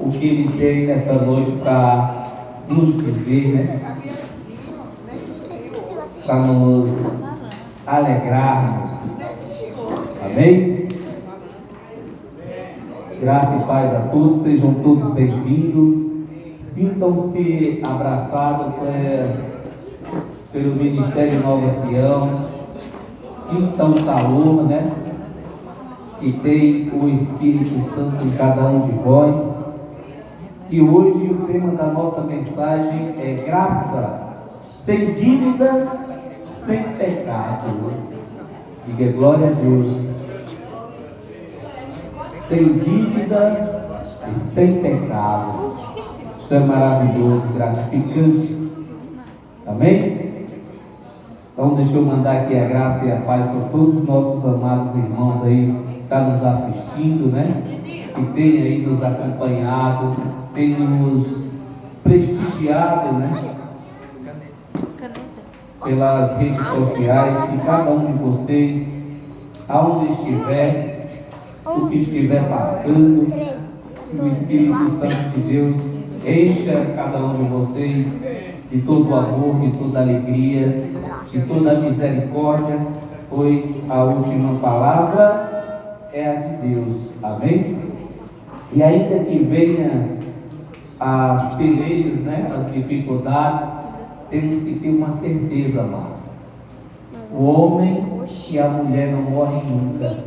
o que Ele tem nessa noite para nos dizer, né? Para nos alegrarmos. Amém? Graça e paz a todos, sejam todos bem-vindos. Sintam-se abraçados pelo Ministério Nova Sião. Sintam o calor, né? Que tem o Espírito Santo em cada um de vós. E hoje o tema da nossa mensagem é graça, sem dívida, sem pecado. Diga glória a Deus. Sem dívida e sem pecado. Isso é maravilhoso, gratificante. Amém? Então deixa eu mandar aqui a graça e a paz para todos os nossos amados irmãos aí que estão nos assistindo, né? Que tem aí nos acompanhado, tem nos prestigiado, né? Pelas redes sociais, que cada um de vocês, aonde estiver, o que estiver passando, que o Espírito Santo de Deus encha cada um de vocês de todo o amor, de toda a alegria, de toda a misericórdia, pois a última palavra é a de Deus. Amém? E ainda que venha as pelejas, né, as dificuldades, temos que ter uma certeza, amados. O homem e a mulher não morrem nunca.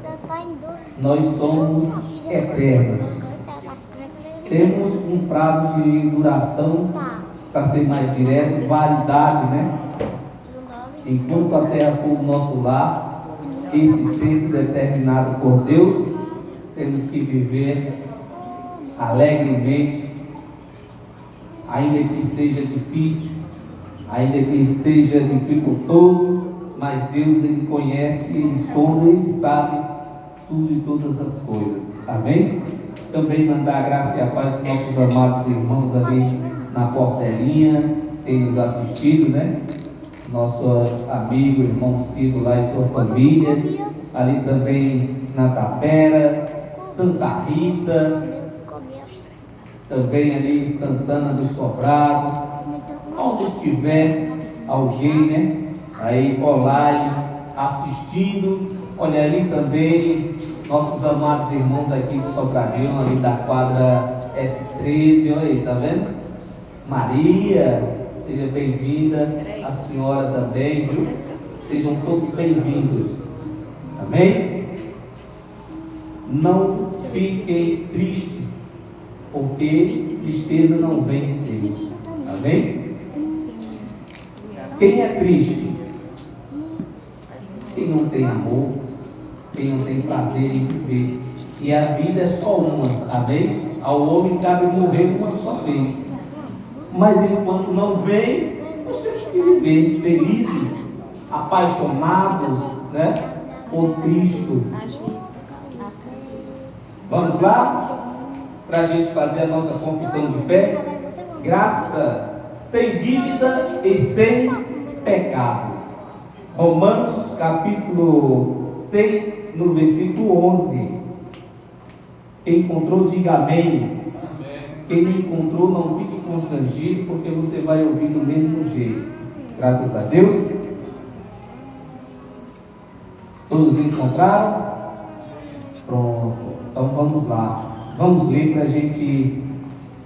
Nós somos eternos. Temos um prazo de duração, para ser mais direto, validade, né? Enquanto a terra for o nosso lar, esse tempo determinado por Deus, temos que viver alegremente, ainda que seja difícil, ainda que seja dificultoso, mas Deus, Ele conhece, Ele sonda, Ele sabe tudo e todas as coisas. Amém? Também mandar a graça e a paz para nossos amados irmãos ali na portelinha, tem nos assistido, né? Nosso amigo, irmão Cido lá e sua família, ali também na Tapera, Santa Rita, também ali em Santana do Sobrado, onde estiver alguém, né? Aí online, assistindo. Olha ali também nossos amados irmãos aqui de Sobradinho, ali da quadra S13, olha aí, tá vendo? Maria, seja bem-vinda, a senhora também, viu? Sejam todos bem-vindos. Amém? Não fiquem tristes, porque tristeza não vem de Deus. Amém? Quem é triste? Quem não tem amor, quem não tem prazer em viver. E a vida é só uma, amém? Ao homem cabe morrer uma só vez. Mas enquanto não vem, nós temos que viver felizes, apaixonados, né, por Cristo. Vamos lá? Para a gente fazer a nossa confissão de fé. Graça, sem dívida e sem pecado. Romanos capítulo 6, no versículo 11. Quem encontrou, diga amém. Quem não encontrou, não fique constrangido, porque você vai ouvir do mesmo jeito. Graças a Deus. Todos encontraram? Pronto. Então vamos lá. Vamos ler para a gente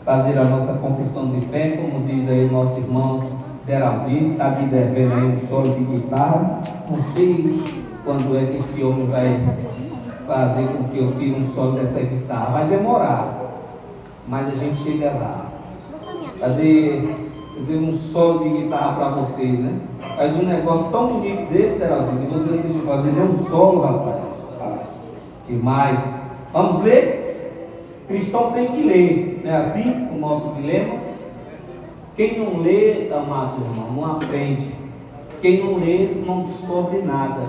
fazer a nossa confissão de fé, como diz aí o nosso irmão Deraldino, está me devendo aí um solo de guitarra. Não sei quando é que este homem vai fazer com que eu tire um solo dessa guitarra. Vai demorar, mas a gente chega lá. Fazer um solo de guitarra para vocês, né? Faz um negócio tão bonito desse, Deraldino, e você não deixa de fazer nem um solo, rapaz. Demais. Vamos ler? Cristão tem que ler, não é assim o nosso dilema? Quem não lê, amado irmão, não aprende. Quem não lê, não descobre nada.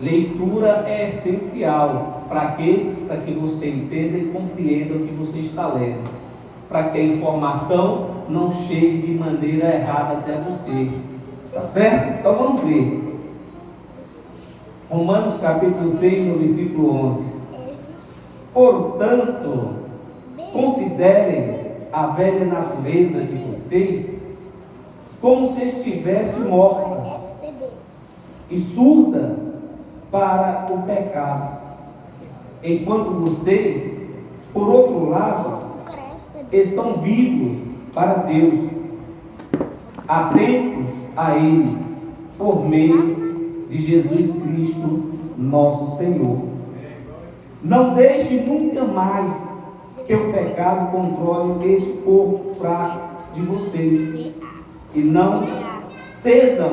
Leitura é essencial. Para quê? Para que você entenda e compreenda o que você está lendo. Para que a informação não chegue de maneira errada até você. Tá certo? Então vamos ler. Romanos capítulo 6, no versículo 11. Portanto, considerem a velha natureza de vocês como se estivesse morta e surda para o pecado, enquanto vocês, por outro lado, estão vivos para Deus, atentos a Ele, por meio de Jesus Cristo, nosso Senhor. Não deixe nunca mais que o pecado controle esse corpo fraco de vocês, e não cedam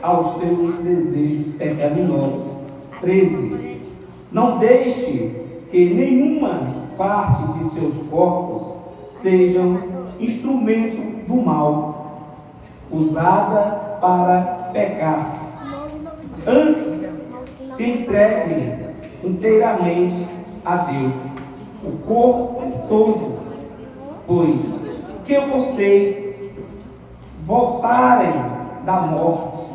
aos seus desejos pecaminosos. 13. Não deixe que nenhuma parte de seus corpos sejam instrumento do mal, usada para pecar. Antes, se entreguem inteiramente a Deus, o corpo todo, pois que vocês voltarem da morte,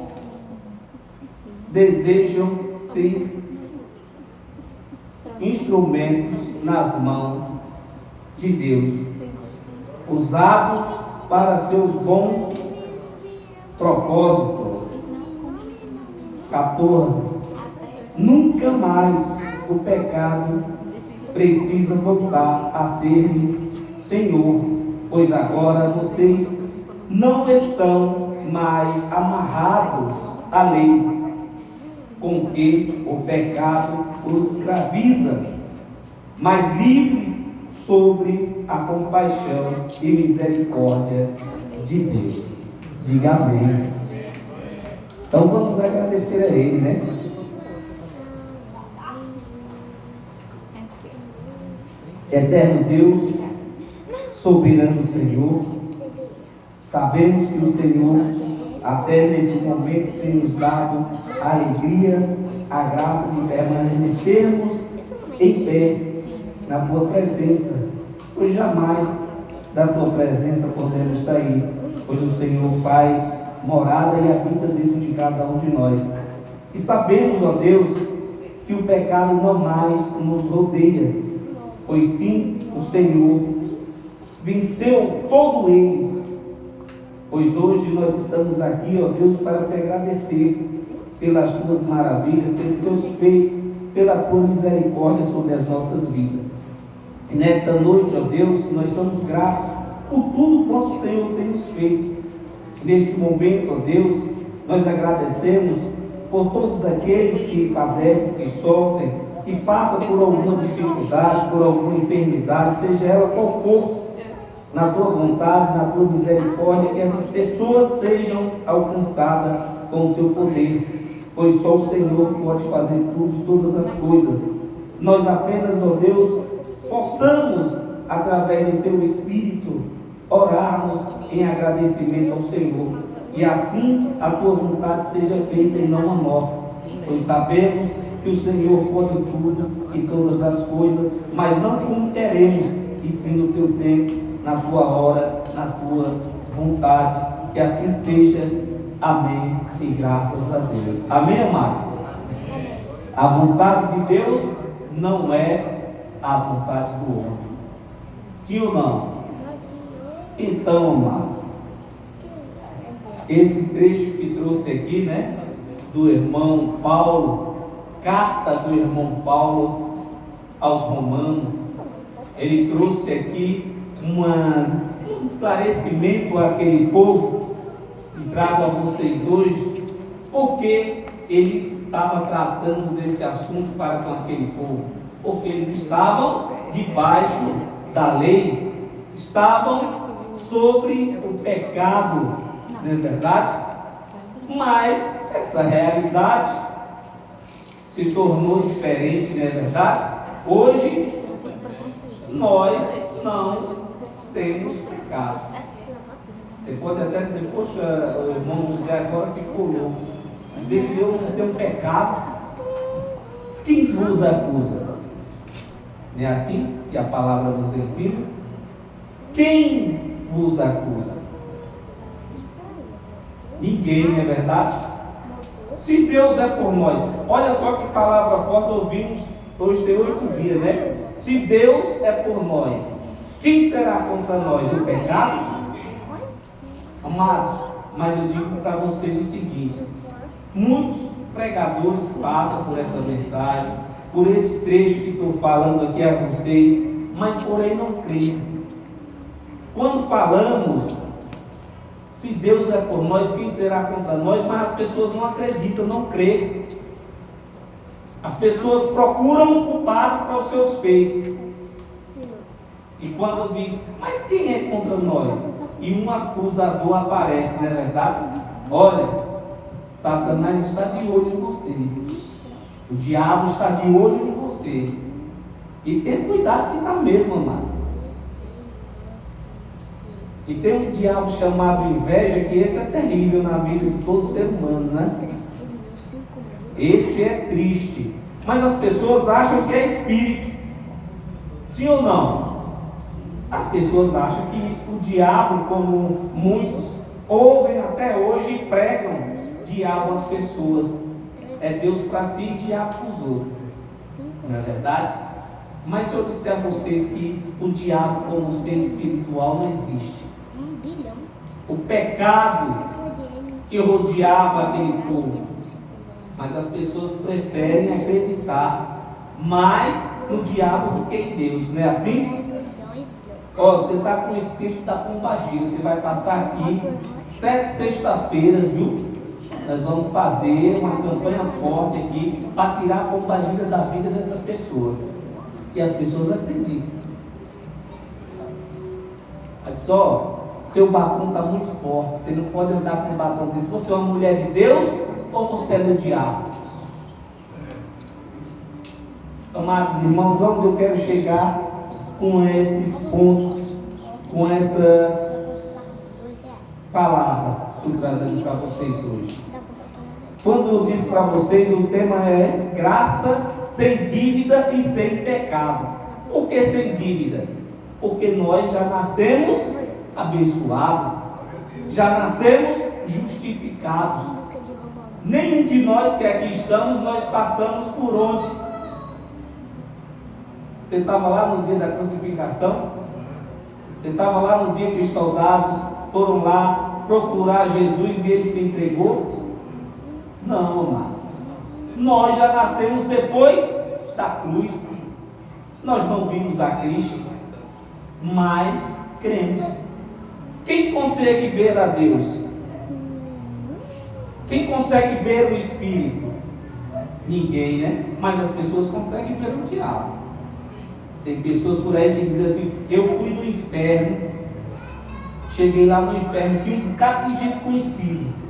desejam ser instrumentos nas mãos de Deus, usados para seus bons propósitos. 14. Nunca mais o pecado precisa voltar a ser-lhes Senhor, pois agora vocês não estão mais amarrados à lei, com que o pecado os escraviza, mas livres sobre a compaixão e misericórdia de Deus. Diga amém. Então vamos agradecer a Ele, né? Eterno Deus, soberano Senhor, sabemos que o Senhor, até nesse momento, tem nos dado a alegria, a graça de permanecermos em pé na Tua presença, pois jamais da Tua presença podemos sair, pois o Senhor faz morada e habita dentro de cada um de nós. E sabemos, ó Deus, que o pecado não mais nos rodeia, pois sim, o Senhor venceu todo ele. Pois hoje nós estamos aqui, ó Deus, para te agradecer pelas tuas maravilhas, pelos teus feitos, pela tua misericórdia sobre as nossas vidas. E nesta noite, ó Deus, nós somos gratos por tudo quanto o Senhor tem nos feito. Neste momento, ó Deus, nós agradecemos por todos aqueles que padecem, que sofrem, que passam por alguma dificuldade, por alguma enfermidade, seja ela qual for, na tua vontade, na tua misericórdia, que essas pessoas sejam alcançadas com o teu poder, pois só o Senhor pode fazer tudo e todas as coisas. Nós apenas, ó Deus, possamos, através do teu Espírito, orarmos em agradecimento ao Senhor, e assim a tua vontade seja feita e não a nossa, pois sabemos que o Senhor pode tudo e todas as coisas, mas não como queremos, e sim no teu tempo, na tua hora, na tua vontade, que assim seja. Amém e graças a Deus. Amém, amados? A vontade de Deus não é a vontade do homem. Sim ou não? Então, amados, esse trecho que trouxe aqui, né, do irmão Paulo, carta do irmão Paulo aos Romanos, ele trouxe aqui um esclarecimento àquele povo, e trago a vocês hoje, porque ele estava tratando desse assunto para com aquele povo, porque eles estavam debaixo da lei, estavam sobre o pecado, não é verdade? Mas essa realidade se tornou diferente, não é verdade? Hoje nós não temos pecado. Você pode até dizer, poxa, o irmão José agora ficou louco. Dizer que eu não tenho pecado. Quem vos acusa? Não é assim que a palavra nos ensina? Quem vos acusa? Ninguém, não é verdade? Se Deus é por nós, olha só que palavra forte ouvimos hoje, tem 8 dias, né? Se Deus é por nós, quem será contra nós? O pecado? Amados, mas eu digo para vocês o seguinte: muitos pregadores passam por essa mensagem, por esse trecho que estou falando aqui a vocês, mas porém não creem. Quando falamos, se Deus é por nós, quem será contra nós? Mas as pessoas não acreditam, não creem. As pessoas procuram um culpado para os seus feitos. E quando diz, mas quem é contra nós? E um acusador aparece, não é verdade? Olha, Satanás está de olho em você. O diabo está de olho em você. E tem cuidado que está mesmo, amado. E tem um diabo chamado inveja, que esse é terrível na vida de todo ser humano, né? Esse é triste. Mas as pessoas acham que é espírito. Sim ou não? As pessoas acham que o diabo, como muitos ouvem até hoje e pregam, diabo às pessoas. É Deus para si e diabo para os outros. Não é verdade? Mas se eu disser a vocês que o diabo como ser espiritual não existe. O pecado que rodeava aquele povo, mas as pessoas preferem acreditar mais no diabo do que em Deus, não é assim? Ó, você está com o espírito da pombagira, você vai passar aqui 7 sexta-feiras, viu? Nós vamos fazer uma campanha forte aqui para tirar a pombagira da vida dessa pessoa. E as pessoas acreditam. Olha só, seu batom está muito forte, você não pode andar com um batom desse. Você é uma mulher de Deus ou você é do diabo? Amados irmãos, onde eu quero chegar com esses pontos, com essa palavra que eu estou trazendo para vocês hoje? Quando eu disse para vocês, o tema é graça sem dívida e sem pecado. Por que sem dívida? Porque nós já nascemos abençoados, já nascemos justificados. Nenhum de nós que aqui estamos, nós passamos por onde? Você estava lá no dia da crucificação? Você estava lá no dia que os soldados foram lá procurar Jesus e ele se entregou? Não, amado. Nós já nascemos depois da cruz. Nós não vimos a Cristo, mas cremos. Quem consegue ver a Deus? Quem consegue ver o Espírito? Ninguém, né? Mas as pessoas conseguem ver o diabo. Tem pessoas por aí que dizem assim: eu fui no inferno, cheguei lá no inferno, tinha um bocado de gente conhecido.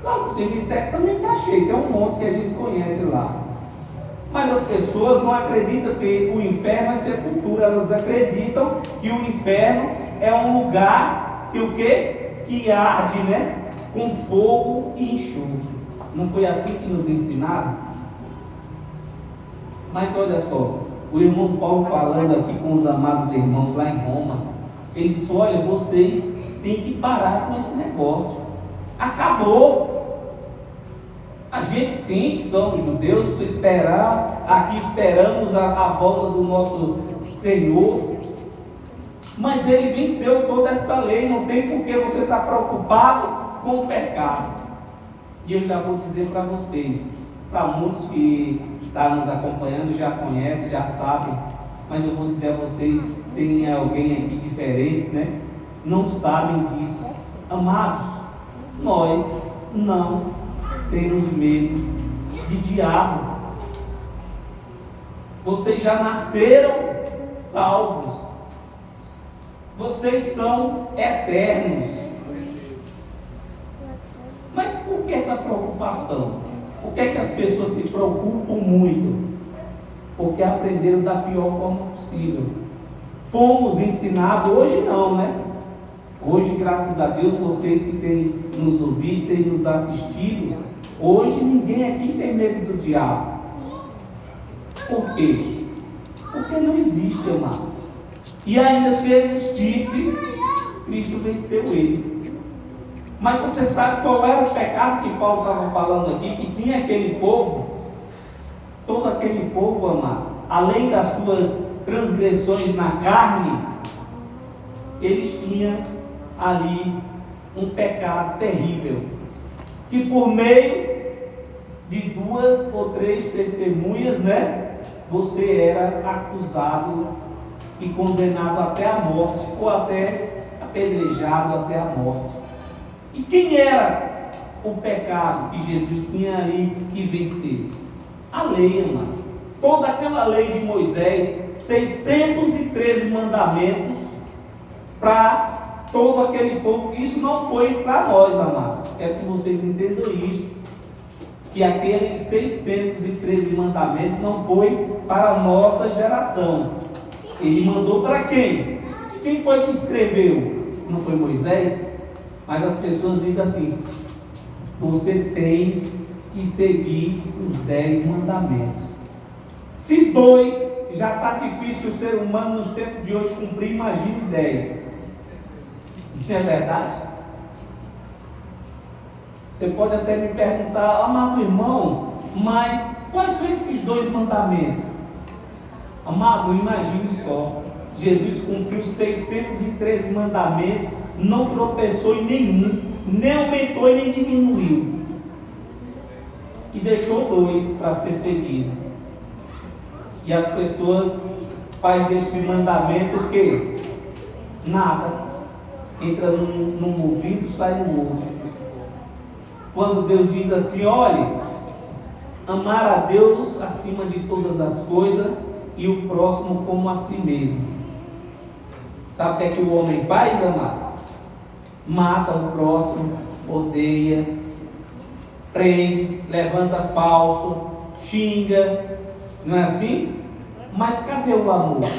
Lá no cemitério também está cheio, tem um monte que a gente conhece lá. Mas as pessoas não acreditam que o inferno é sepultura, elas acreditam que o inferno é um lugar que o quê? Que arde, né? Com fogo e enxofre. Não foi assim que nos ensinaram? Mas olha só, o irmão Paulo falando aqui com os amados irmãos lá em Roma, ele disse: olha, vocês têm que parar com esse negócio. Acabou. A gente sim, que somos judeus, aqui esperamos a volta do nosso Senhor. Mas ele venceu toda esta lei, não tem por que você estar preocupado com o pecado. E eu já vou dizer para vocês, para muitos que estão nos acompanhando, já conhecem, já sabem, mas eu vou dizer a vocês, tem alguém aqui diferente, né? Não sabem disso. Amados, nós não temos medo de diabo. Vocês já nasceram salvos. Vocês são eternos. Mas por que essa preocupação? Por que as pessoas se preocupam muito? Porque aprenderam da pior forma possível. Fomos ensinados, hoje não, né? Hoje, graças a Deus, vocês que têm nos ouvido, têm nos assistido, hoje ninguém aqui tem medo do diabo. Por quê? Porque não existe, amado. E ainda se existisse, Cristo venceu ele. Mas você sabe qual era o pecado que Paulo estava falando aqui? Que tinha aquele povo, todo aquele povo, amado, além das suas transgressões na carne, eles tinham ali um pecado terrível, que por meio de 2 ou 3 testemunhas, você era acusado e condenado até a morte, ou até apedrejado até a morte. E quem era o pecado que Jesus tinha ali que vencer? A lei, amado. Toda aquela lei de Moisés, 613 mandamentos para todo aquele povo. Isso não foi para nós, amados. Quero que vocês entendam isso. Que aqueles 613 mandamentos não foi para a nossa geração. Ele mandou para quem? Quem foi que escreveu? Não foi Moisés? Mas as pessoas dizem assim: você tem que seguir os 10 mandamentos. Se 2 já está difícil o ser humano nos tempos de hoje cumprir, imagine 10. Não é verdade? Você pode até me perguntar: amado irmão, mas quais são esses 2 mandamentos? Amado, imagine só, Jesus cumpriu 613 mandamentos, não tropeçou em nenhum, nem aumentou e nem diminuiu, e deixou 2 para ser seguido. E as pessoas fazem deste mandamento o quê? Nada. Entra num ouvido, sai no outro. Quando Deus diz assim: olhe, amar a Deus acima de todas as coisas e o próximo como a si mesmo. Sabe o que é que o homem faz, amado? Mata o próximo, odeia, prende, levanta falso, xinga, não é assim? Mas cadê o amor?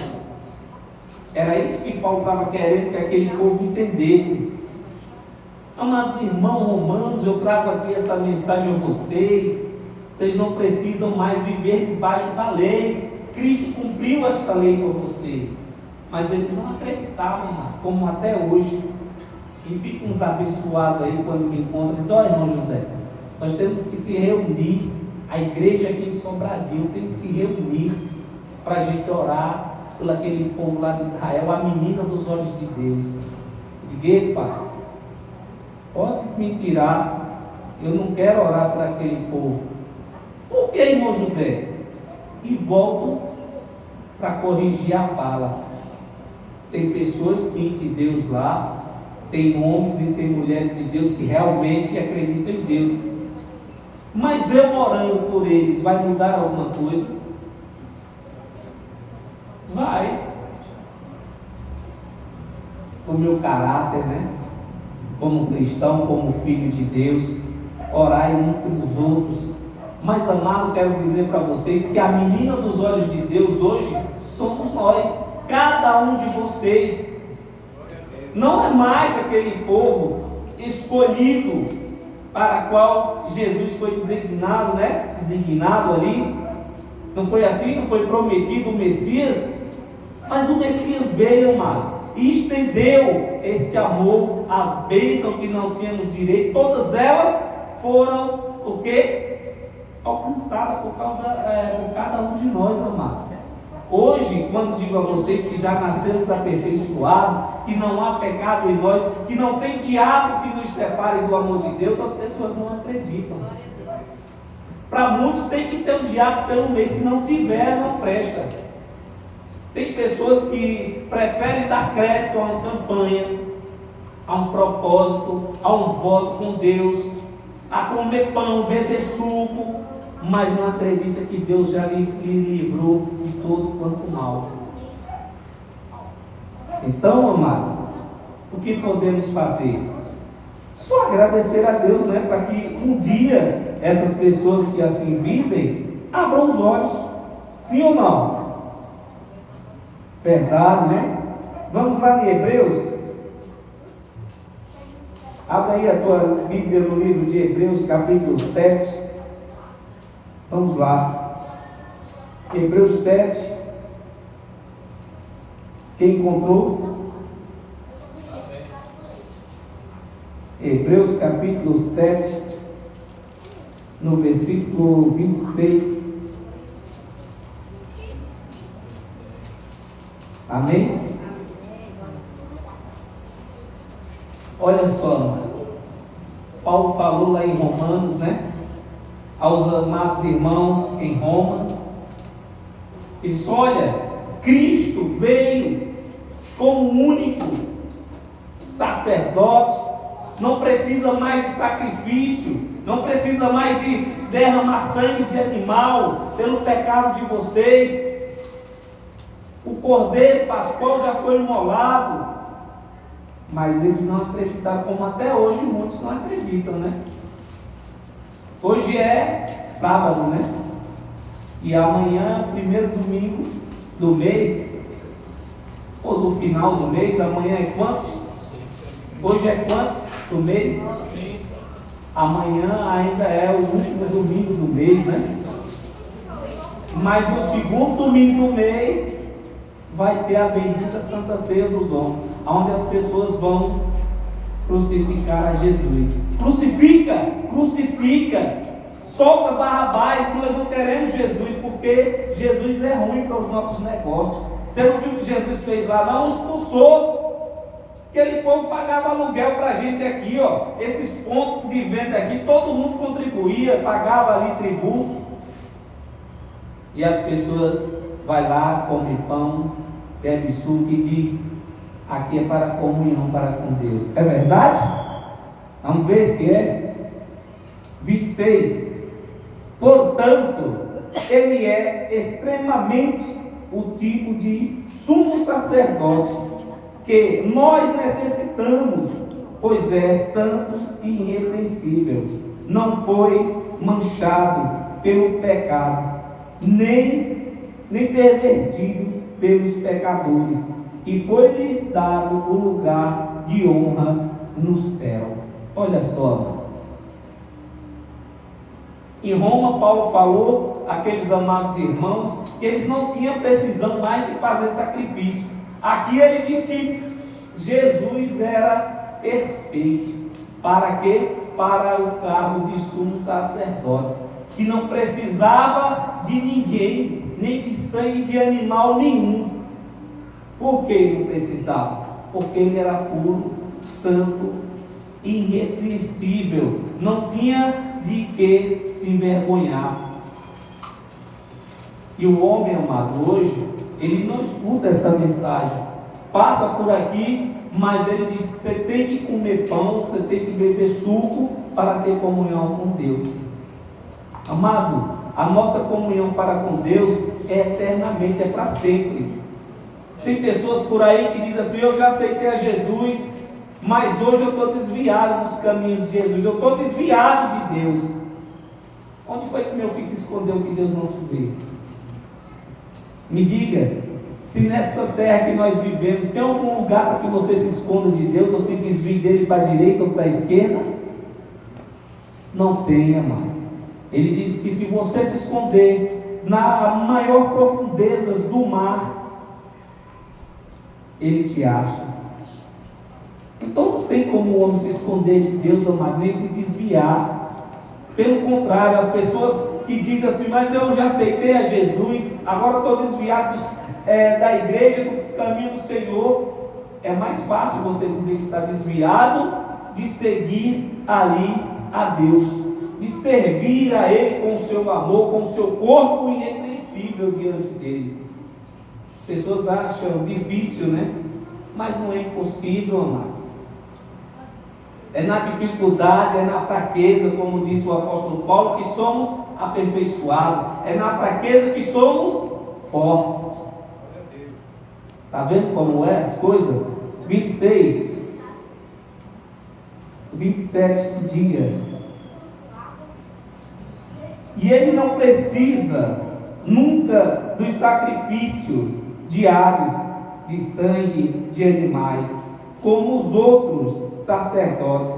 Era isso que Paulo estava querendo que aquele povo entendesse. Amados irmãos romanos, eu trago aqui essa mensagem a vocês. Vocês não precisam mais viver debaixo da lei. Cristo cumpriu esta lei para vocês. Mas eles não acreditavam, como até hoje. E ficam uns abençoados aí quando me encontram. Dizem: olha, irmão José, nós temos que se reunir. A igreja aqui em Sobradinho tem que se reunir para a gente orar por aquele povo lá de Israel, a menina dos olhos de Deus. Liguei, pai, pode me tirar, eu não quero orar por aquele povo. Por que, irmão José? E volto para corrigir a fala. Tem pessoas sim de Deus lá, tem homens e tem mulheres de Deus que realmente acreditam em Deus. Mas eu orando por eles, vai mudar alguma coisa? Vai. O meu caráter, como cristão, como filho de Deus, orar um pelos outros. Mas, amado, quero dizer para vocês que a menina dos olhos de Deus hoje somos nós, cada um de vocês. Não é mais aquele povo escolhido para qual Jesus foi designado, designado ali. Não foi assim? Não foi prometido o Messias? Mas o Messias veio, amado, e estendeu este amor, as bênçãos que não tínhamos direito, todas elas foram o quê? Alcançadas por cada um de nós, amados. Hoje, quando digo a vocês que já nascemos aperfeiçoados, que não há pecado em nós, que não tem diabo que nos separe do amor de Deus, as pessoas não acreditam. Para muitos tem que ter um diabo pelo meio, se não tiver, não presta. Tem pessoas que preferem dar crédito a uma campanha, a um propósito, a um voto com Deus, a comer pão, beber suco, mas não acredita que Deus já lhe livrou de todo quanto mal. Então, amados, o que podemos fazer? Só agradecer a Deus, para que um dia essas pessoas que assim vivem abram os olhos. Sim ou não? Verdade, Vamos lá em Hebreus. Abre aí a tua Bíblia no livro de Hebreus, capítulo 7. Vamos lá. Hebreus 7. Quem encontrou? Hebreus capítulo 7, no versículo 26. Amém? Olha só, mano. Paulo falou lá em Romanos, né? Aos amados irmãos em Roma. Ele disse: olha, Cristo veio como único sacerdote, não precisa mais de sacrifício, não precisa mais de derramar sangue de animal pelo pecado de vocês. O cordeiro pascual já foi imolado. Mas eles não acreditaram, como até hoje muitos não acreditam, né? Hoje é sábado, né? E amanhã, primeiro domingo do mês, ou do final do mês, amanhã é quantos? Hoje é quanto do mês? Amanhã ainda é o último domingo do mês, né? Mas no segundo domingo do mês vai ter a bendita Santa Ceia dos Homens, onde as pessoas vão crucificar a Jesus. Crucifica, crucifica, solta Barrabás. Nós não queremos Jesus, porque Jesus é ruim para os nossos negócios. Você não viu o que Jesus fez lá? Não, expulsou. Aquele povo pagava aluguel para a gente aqui, ó. Esses pontos de venda aqui, todo mundo contribuía, pagava ali tributo. E as pessoas vai lá, come pão, bebe suco e diz: aqui é para comunhão para com Deus. É verdade? Vamos ver se é. 26. Portanto, ele é extremamente o tipo de sumo sacerdote que nós necessitamos, pois é santo e irrepreensível, não foi manchado pelo pecado, nem pervertido pelos pecadores, e foi-lhes dado o lugar de honra no céu. Olha só, mano. Em Roma, Paulo falou àqueles amados irmãos que eles não tinham precisão mais de fazer sacrifício. Aqui ele diz que Jesus era perfeito. Para quê? Para o cargo de sumo sacerdote, que não precisava de ninguém, nem de sangue de animal nenhum. Por que não precisava? Porque ele era puro, santo, irrepreensível, não tinha de que se envergonhar. E o homem, amado, hoje, ele não escuta essa mensagem, passa por aqui, mas ele diz: você tem que comer pão, você tem que beber suco para ter comunhão com Deus. Amado, a nossa comunhão para com Deus é eternamente, é para sempre. Tem pessoas por aí que dizem assim: eu já aceitei a Jesus, mas hoje eu estou desviado dos caminhos de Jesus, eu estou desviado de Deus. Onde foi que meu filho se escondeu que Deus não te vê? Me diga, se nesta terra que nós vivemos, tem algum lugar para que você se esconda de Deus, ou se desvie dele para a direita ou para a esquerda? Não tem, amado. Ele diz que se você se esconder na maior profundezas do mar, ele te acha. Então não tem como o homem se esconder de Deus, amado, nem se desviar. Pelo contrário, as pessoas que dizem assim: mas eu já aceitei a Jesus, agora estou desviado da igreja, dos caminhos do Senhor. É mais fácil você dizer que está desviado de seguir ali a Deus, de servir a Ele com o seu amor, com o seu corpo irrepreensível diante dele. As pessoas acham difícil, né? Mas não é impossível, amado. É na dificuldade, é na fraqueza, como disse o apóstolo Paulo, que somos aperfeiçoados. É na fraqueza que somos fortes. Está vendo como é as coisas? 26, 27 dia. E ele não precisa nunca dos sacrifícios diários de sangue de animais, como os outros sacerdotes,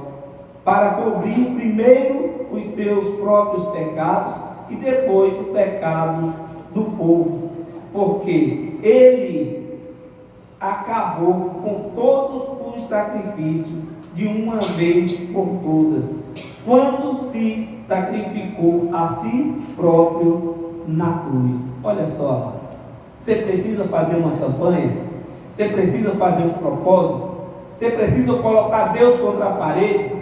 para cobrir primeiro os seus próprios pecados e depois os pecados do povo, porque ele acabou com todos os sacrifícios de uma vez por todas, quando se sacrificou a si próprio na cruz. Olha só, você precisa fazer uma campanha Você precisa fazer um propósito. Você precisa colocar Deus contra a parede.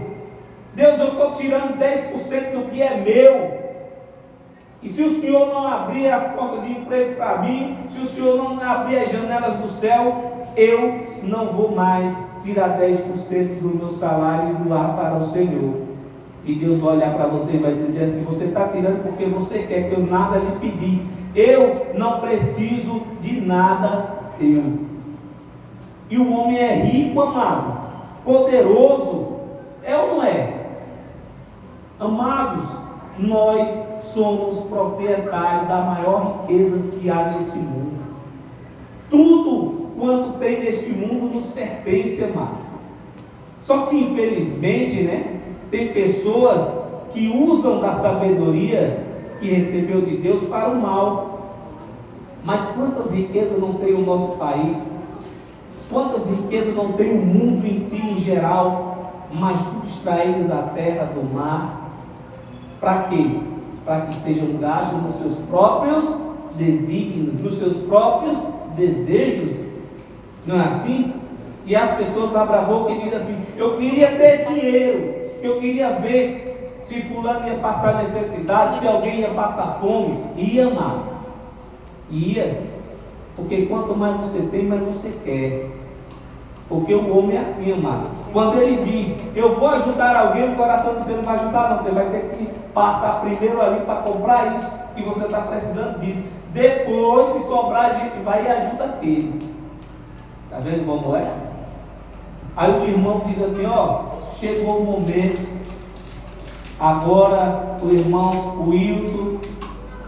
Deus, eu estou tirando 10% do que é meu. E se o Senhor não abrir as portas de emprego para mim, se o Senhor não abrir as janelas do céu, eu não vou mais tirar 10% do meu salário e doar para o Senhor. E Deus vai olhar para você e vai dizer assim: você está tirando porque você quer, que eu nada lhe pedi. Eu não preciso de nada seu. E o homem é rico, amado, poderoso, é ou não é? Amados, nós somos proprietários da maior riqueza que há nesse mundo. Tudo quanto tem neste mundo nos pertence, amado. Só que infelizmente, né, tem pessoas que usam da sabedoria que recebeu de Deus para o mal. Mas quantas riquezas não tem o nosso país? Quantas riquezas não tem o mundo em si, em geral? Mas tudo extraído da terra, do mar. Para quê? Para que sejam gastos nos seus próprios desígnios, nos seus próprios desejos. Não é assim? E as pessoas abrem a boca e dizem assim: eu queria ter dinheiro, eu queria ver se fulano ia passar necessidade, se alguém ia passar fome. Ia, amado. Ia. Porque quanto mais você tem, mais você quer. Porque o homem é assim, amado. Quando ele diz: eu vou ajudar alguém, o coração de você não vai ajudar, não. Você vai ter que passar primeiro ali para comprar isso, que você está precisando disso. Depois, se sobrar, a gente vai e ajuda aquele. Está vendo como é? Aí o irmão diz assim: ó, chegou o momento. Agora o irmão, o Hilton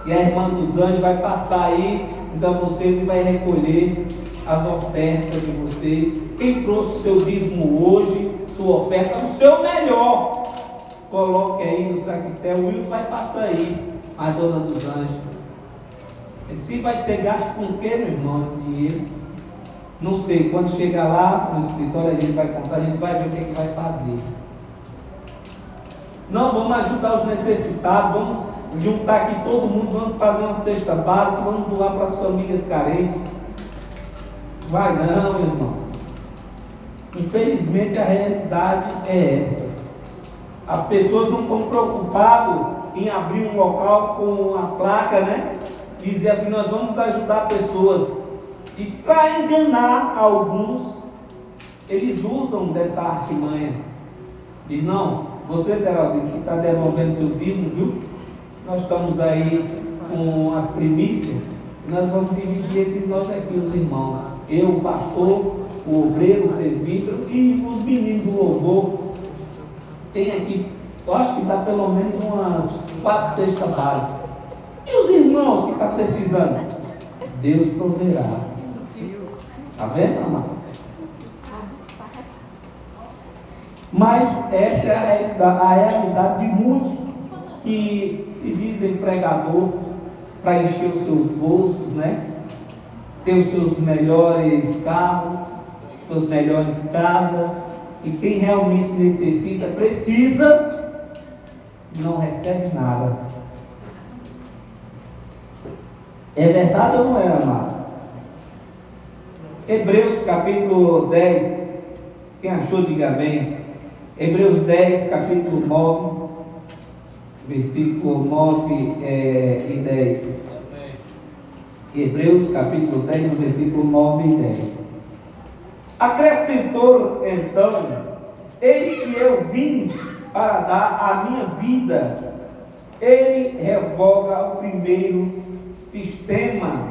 e a irmã dos anjos vai passar aí. Então vocês vai recolher as ofertas de vocês. Quem trouxe o seu dízimo hoje, sua oferta, o seu melhor, coloque aí no saquetel. O Wilton vai passar aí, a dona dos anjos. Ele disse: vai ser gasto com o que, meu irmão, esse dinheiro? Não sei, quando chegar lá no escritório a gente vai contar, a gente vai ver o que é que vai fazer. Não, vamos ajudar os necessitados, vamos juntar aqui todo mundo, vamos fazer uma cesta básica, vamos doar para as famílias carentes. Vai não, irmão. Infelizmente a realidade é essa. As pessoas não estão preocupadas em abrir um local com uma placa, né? Dizer assim: nós vamos ajudar pessoas. E para enganar alguns, eles usam dessa artimanha. Diz: não, você, Geraldinho, que está devolvendo seu dízimo, viu? Nós estamos aí com as primícias, e nós vamos dividir entre nós aqui, os irmãos. Eu, o pastor, o obreiro, o presbítero e os meninos do louvor. Tem aqui, eu acho que dá pelo menos umas 4 cestas básicas. E os irmãos que estão precisando? Deus proverá. Está vendo, amado? Mas essa é a realidade de muitos que se dizem pregador para encher os seus bolsos, né? Ter os seus melhores carros, suas melhores casas, e quem realmente necessita, precisa, não recebe nada. É verdade ou não é, amados? Hebreus capítulo 10, quem achou, diga amém. Hebreus 10, capítulo 9, versículo 9 e 10. Hebreus capítulo 10, no versículo 9 e 10. Acrescentou então: eis que eu vim para dar a minha vida. Ele revoga o primeiro sistema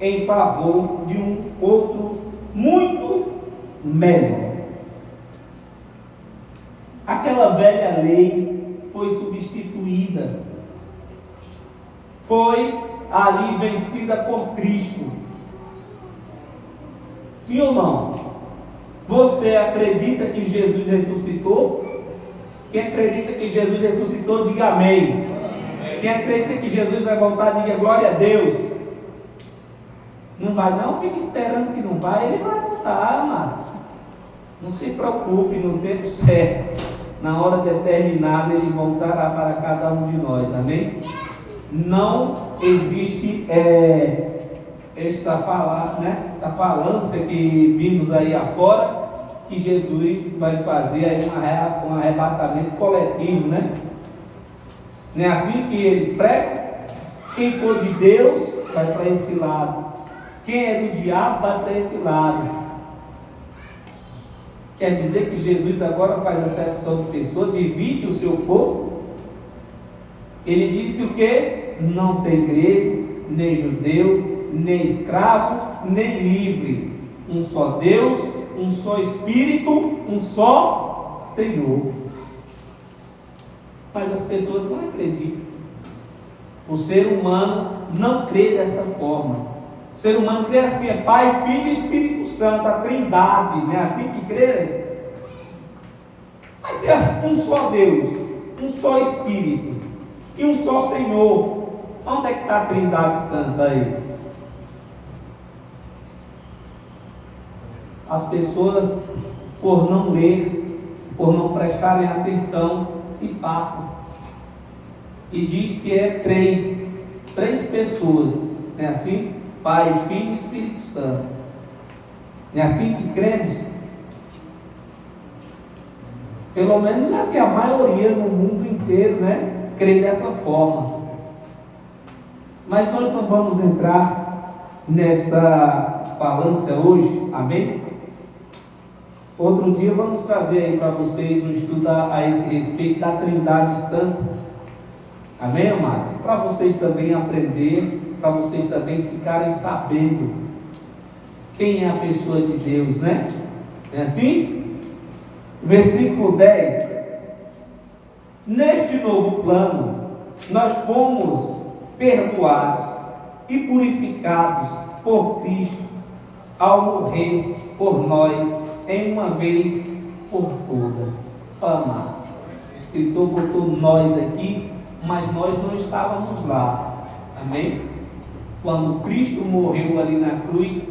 em favor de um outro muito melhor. Aquela velha lei foi substituída, foi ali vencida por Cristo. Sim ou não? Você acredita que Jesus ressuscitou? Quem acredita que Jesus ressuscitou, diga amém. Quem acredita que Jesus vai voltar, diga glória a Deus. Não vai não? Fica esperando que não vai. Ele vai voltar, amado. Não se preocupe, no tempo certo, na hora determinada, ele voltará para cada um de nós, amém? Não existe esta falância que vimos aí afora, que Jesus vai fazer aí um arrebatamento coletivo, né? Não é assim que eles pregam? Quem for de Deus vai para esse lado, quem é do diabo vai para esse lado. Quer dizer que Jesus agora faz a acepção de pessoa, divide o seu povo. Ele disse o quê? Não tem grego, nem judeu, nem escravo, nem livre. Um só Deus, um só Espírito, um só Senhor. Mas as pessoas não acreditam. O ser humano não crê dessa forma. O ser humano crê assim, é Pai, Filho e Espírito Santo, a Trindade, não é assim que crê? Mas se é um só Deus, um só Espírito e um só Senhor, onde é que está a Trindade Santa aí? As pessoas, por não ler, por não prestarem atenção, se passam. E diz que é três pessoas, não é assim? Pai, Filho e Espírito Santo. Não é assim que cremos? Pelo menos é que a maioria no mundo inteiro, né, crê dessa forma. Mas nós não vamos entrar nesta falância hoje, amém? Outro dia vamos trazer aí para vocês um estudo a esse respeito da Trindade Santa. Amém, amados? Para vocês também aprender, para vocês também ficarem sabendo quem é a pessoa de Deus, né? É assim? Versículo 10. Neste novo plano, nós fomos perdoados e purificados por Cristo ao morrer por nós em uma vez por todas. Amado, o escritor botou nós aqui, mas nós não estávamos lá. Amém? Quando Cristo morreu ali na cruz,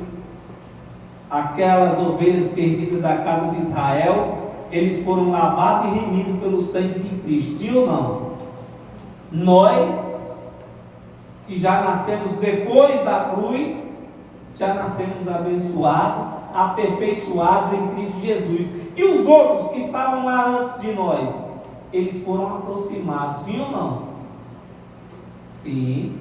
aquelas ovelhas perdidas da casa de Israel, eles foram lavados e remidos pelo sangue de Cristo, sim ou não? Nós, que já nascemos depois da cruz, já nascemos abençoados, aperfeiçoados em Cristo Jesus. E os outros que estavam lá antes de nós, eles foram aproximados, sim ou não? Sim,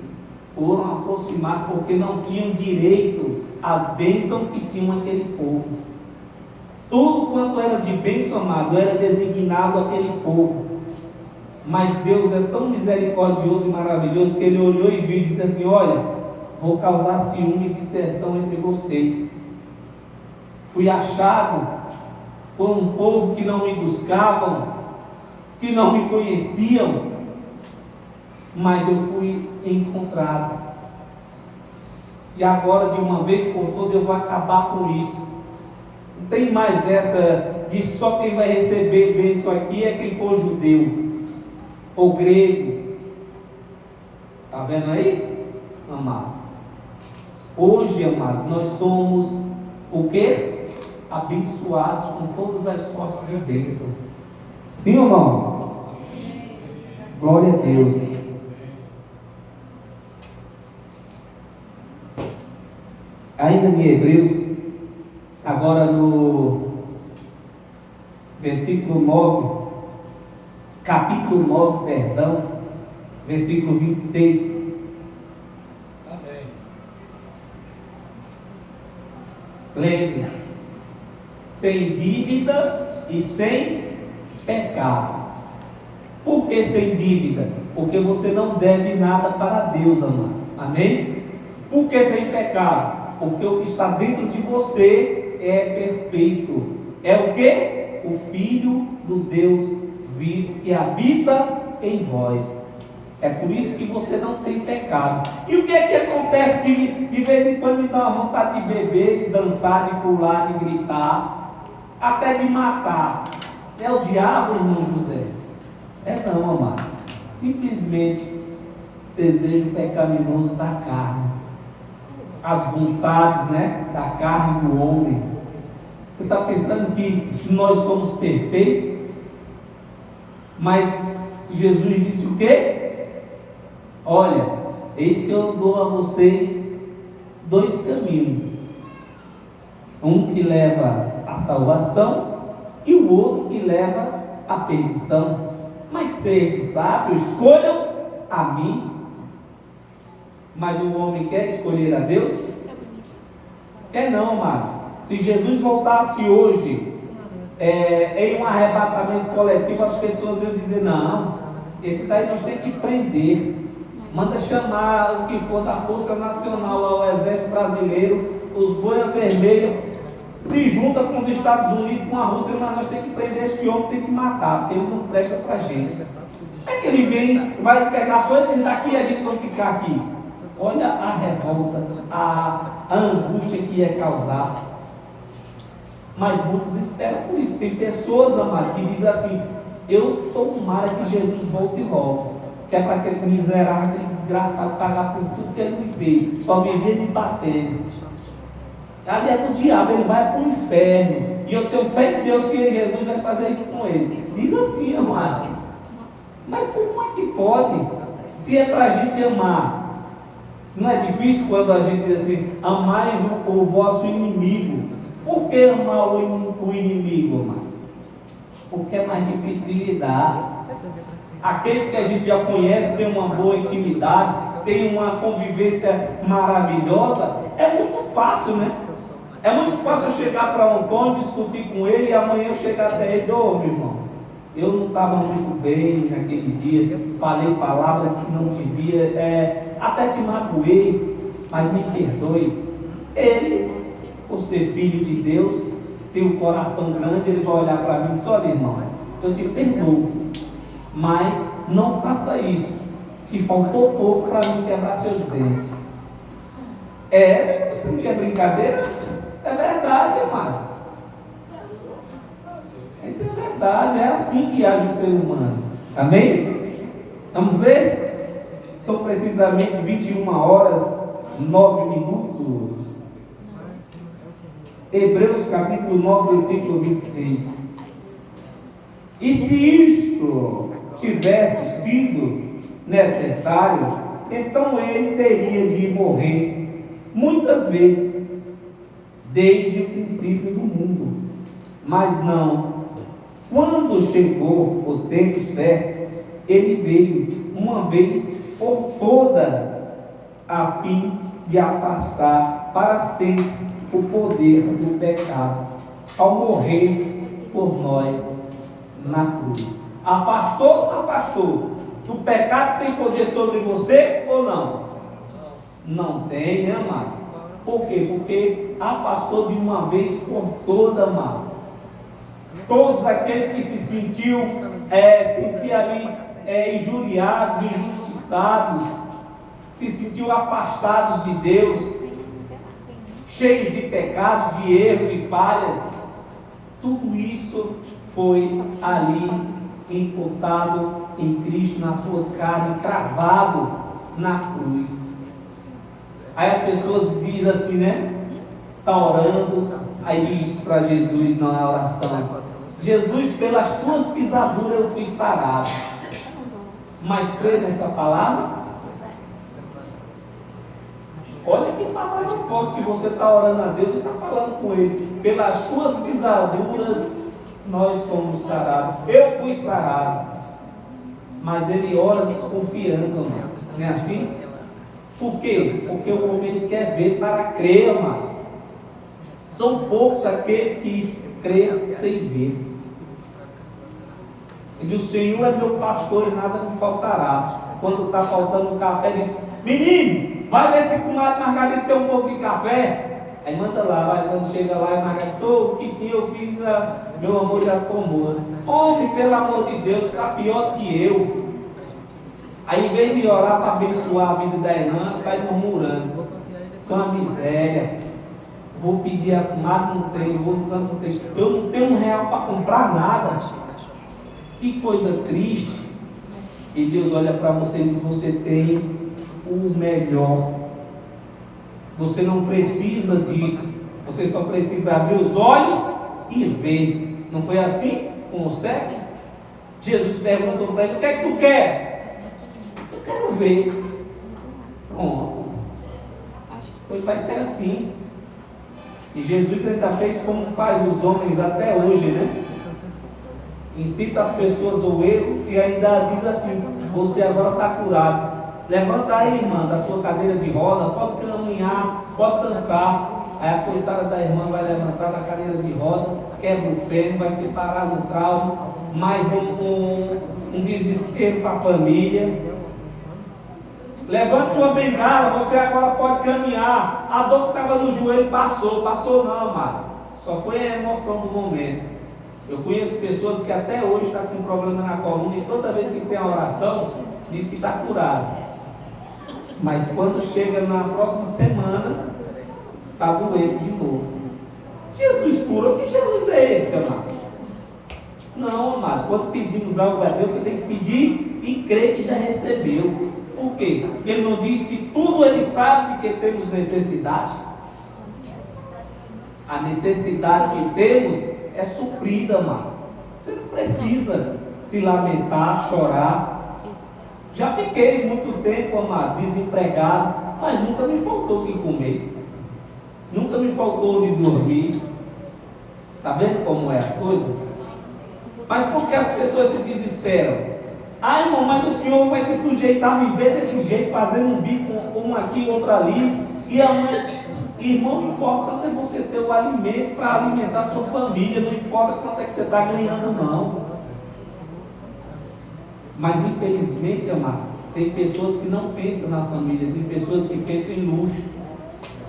foram aproximados porque não tinham direito às bênçãos que tinham aquele povo. Tudo quanto era de bênção, amado, era designado àquele povo. Mas Deus é tão misericordioso e maravilhoso que Ele olhou e viu e disse assim: olha, vou causar ciúme e dissensão entre vocês. Fui achado por um povo que não me buscavam, que não me conheciam, mas eu fui encontrado. E agora, de uma vez por todas, eu vou acabar com isso. Não tem mais essa de só quem vai receber bênção aqui é quem for judeu ou grego. Está vendo aí, amado? Hoje, amado, nós somos o quê? Abençoados com todas as sortes de bênção. Sim ou não? Glória a Deus. Ainda em Hebreus, agora no versículo 9, capítulo 9, perdão, versículo 26. Amém. Lembre, sem dívida e sem pecado. Por que sem dívida? Porque você não deve nada para Deus, amado. Amém? Por que sem pecado? Porque o que está dentro de você é perfeito. É o que? O Filho do Deus vivo que habita em vós. É por isso que você não tem pecado. E o que é que acontece que de vez em quando me dá uma vontade de beber, de dançar, de pular, de gritar, até de matar? É o diabo, irmão José? É não, amado. Simplesmente desejo pecaminoso da carne. As vontades, né, da carne do homem. Você está pensando que nós somos perfeitos? Mas Jesus disse o quê? Olha, eis que eu dou a vocês dois caminhos. Um que leva à salvação e o outro que leva à perdição. Mas sede sábios, escolham a mim. Mas o homem quer escolher a Deus? Quer não, amado. Se Jesus voltasse hoje em um arrebatamento coletivo, as pessoas iam dizer: não, esse daí nós temos que prender. Manda chamar o que for da Força Nacional, ao Exército Brasileiro, os boias vermelhos, se junta com os Estados Unidos, com a Rússia, mas nós temos que prender este homem, tem que matar, porque ele não presta pra gente. É que ele vem, vai pegar só esses daqui e a gente vai ficar aqui. Olha a revolta, a angústia que ia causar. Mas muitos esperam por isso. Tem pessoas, amadas, que dizem assim: eu tomara que Jesus volte logo, que é para aquele miserável, aquele desgraçado pagar por tudo que ele me fez, só viver me batendo. Ali é do diabo, ele vai para o inferno, e eu tenho fé em Deus que Jesus vai fazer isso com ele. Diz assim, amado. Mas como é que pode? Se é para a gente amar, não é difícil quando a gente diz assim: amais o vosso inimigo. Por que amar o inimigo, amado? Porque é mais difícil de lidar. Aqueles que a gente já conhece, tem uma boa intimidade, tem uma convivência maravilhosa, é muito fácil, né? É muito fácil eu chegar para o Antônio, discutir com ele, e amanhã eu chegar até ele e dizer: ô meu irmão, eu não estava muito bem naquele dia, falei palavras que não devia, até te magoei, mas me perdoe. Ele, por ser filho de Deus, tem um coração grande, ele vai olhar para mim e dizer: olha, irmão, eu te perdoo, mas não faça isso, que faltou pouco para mim quebrar seus dentes. Isso não é brincadeira? É verdade, amado. Isso é verdade, é assim que age o ser humano. Amém? Vamos ler? São precisamente 21 horas, 9 minutos. Hebreus capítulo 9, versículo 26. E se isto tivesse sido necessário, então ele teria de morrer muitas vezes, desde o princípio do mundo. Mas não. Quando chegou o tempo certo, ele veio uma vez por todas, a fim de afastar para sempre o poder do pecado, ao morrer por nós na cruz. Afastou ou não afastou? O pecado tem poder sobre você ou não? Não tem, né, amado? Por quê? Porque afastou de uma vez por toda, amado. Todos aqueles que se sentiam ali injuriados, injustiçados, se sentiu afastados de Deus, cheios de pecados, de erros, de falhas, tudo isso foi ali imputado em Cristo, na sua carne, cravado na cruz. Aí as pessoas dizem assim, né? Está orando, aí diz para Jesus na oração: Jesus, pelas tuas pisaduras eu fui sarado. Mas crê nessa palavra? Olha que palavra forte que você está orando a Deus e está falando com Ele. Pelas tuas pisaduras nós fomos sarados. Eu fui sarado. Mas ele ora desconfiando, amado. Não é assim? Por quê? Porque o homem ele quer ver para crer, amado. São poucos aqueles que creem sem ver. Ele diz: o Senhor é meu pastor e nada me faltará. Quando está faltando café, ele diz: menino, vai ver se com a Margarida tem um pouco de café. Aí manda lá, vai, quando chega lá, e Margarida: o que eu fiz, meu amor já tomou. Homem, pelo amor de Deus, está pior que eu. Aí, em vez de orar para abençoar a vida da irmã, sai murmurando: isso é uma miséria. Vou pedir a comadre, não tenho, vou no canto, não tenho. Eu não tenho R$1 para comprar nada. Que coisa triste. E Deus olha para você e diz: você tem o melhor. Você não precisa disso. Você só precisa abrir os olhos e ver. Não foi assim com o cego? Jesus perguntou para ele: o que é que tu quer? Eu quero ver. Pronto. Pois vai ser assim. E Jesus ainda fez como faz os homens até hoje, né? Incita as pessoas ao erro e ainda diz assim: você agora está curado. Levanta aí, irmã, da sua cadeira de roda, pode caminhar, pode dançar. Aí a coitada da irmã vai levantar da cadeira de roda, quebra o fêmur, vai ser parado o trauma, mais um desespero para a família. Levante sua bengala, você agora pode caminhar. A dor que estava no joelho passou não, amado. Só foi a emoção do momento. Eu conheço pessoas que até hoje estão com problema na coluna e toda vez que tem a oração, diz que está curado. Mas quando chega na próxima semana, está doendo de novo. Jesus cura. Que Jesus é esse, amado? Não, amado. Quando pedimos algo a Deus, você tem que pedir e crer que já recebeu. Por quê? Ele não diz que tudo ele sabe de que temos necessidade. A necessidade que temos é suprida, amado. Você não precisa se lamentar, chorar. Já fiquei muito tempo, amado, desempregado, mas nunca me faltou o que comer. Nunca me faltou de dormir. Está vendo como é as coisas? Mas por que as pessoas se desesperam? Ah, irmão, mas o senhor vai se sujeitar a viver desse jeito, fazendo um bico, um aqui, outro ali. E amanhã, irmão, o importante é você ter o alimento para alimentar a sua família. Não importa quanto é que você está ganhando, não. Mas infelizmente, amado, tem pessoas que não pensam na família, tem pessoas que pensam em luxo.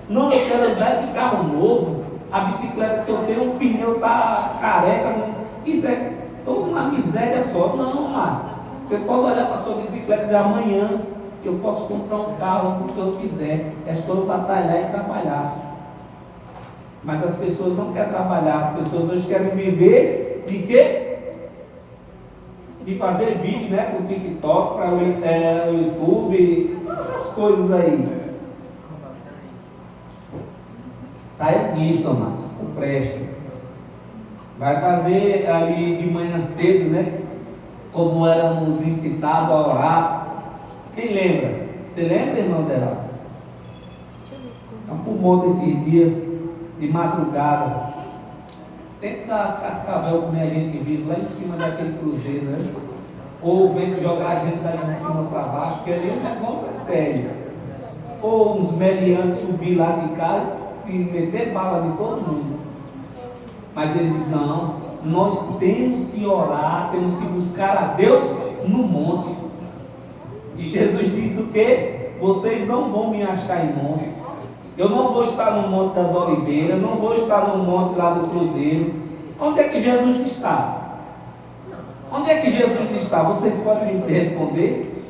Não, eu quero andar de carro novo, a bicicleta que eu tenho, o pneu está careca, isso é toda uma miséria só. Não, amado, você pode olhar para a sua bicicleta e dizer: amanhã eu posso comprar um carro, o que eu quiser, é só eu batalhar e trabalhar. Mas as pessoas não querem trabalhar, as pessoas hoje querem viver de quê? De fazer vídeo, né, para o TikTok, para o YouTube, essas coisas aí. Saia disso, amados, não presta. Vai fazer ali de manhã cedo, né? Como éramos incitados a orar. Quem lembra? Você lembra, irmão dela? Campo Monte esses dias de madrugada, dentro das cascavel, como a gente vive, lá em cima daquele cruzeiro, né? Ou o vento jogar a gente dali de cima para baixo, porque ali o negócio é sério. Ou uns meliantes subir lá de casa e meter bala em todo mundo. Mas ele diz: não, nós temos que orar, temos que buscar a Deus no monte. E Jesus diz o quê? Vocês não vão me achar em montes. Eu não vou estar no Monte das Oliveiras, não vou estar no monte lá do Cruzeiro. Onde é que Jesus está? Onde é que Jesus está? Vocês podem me responder?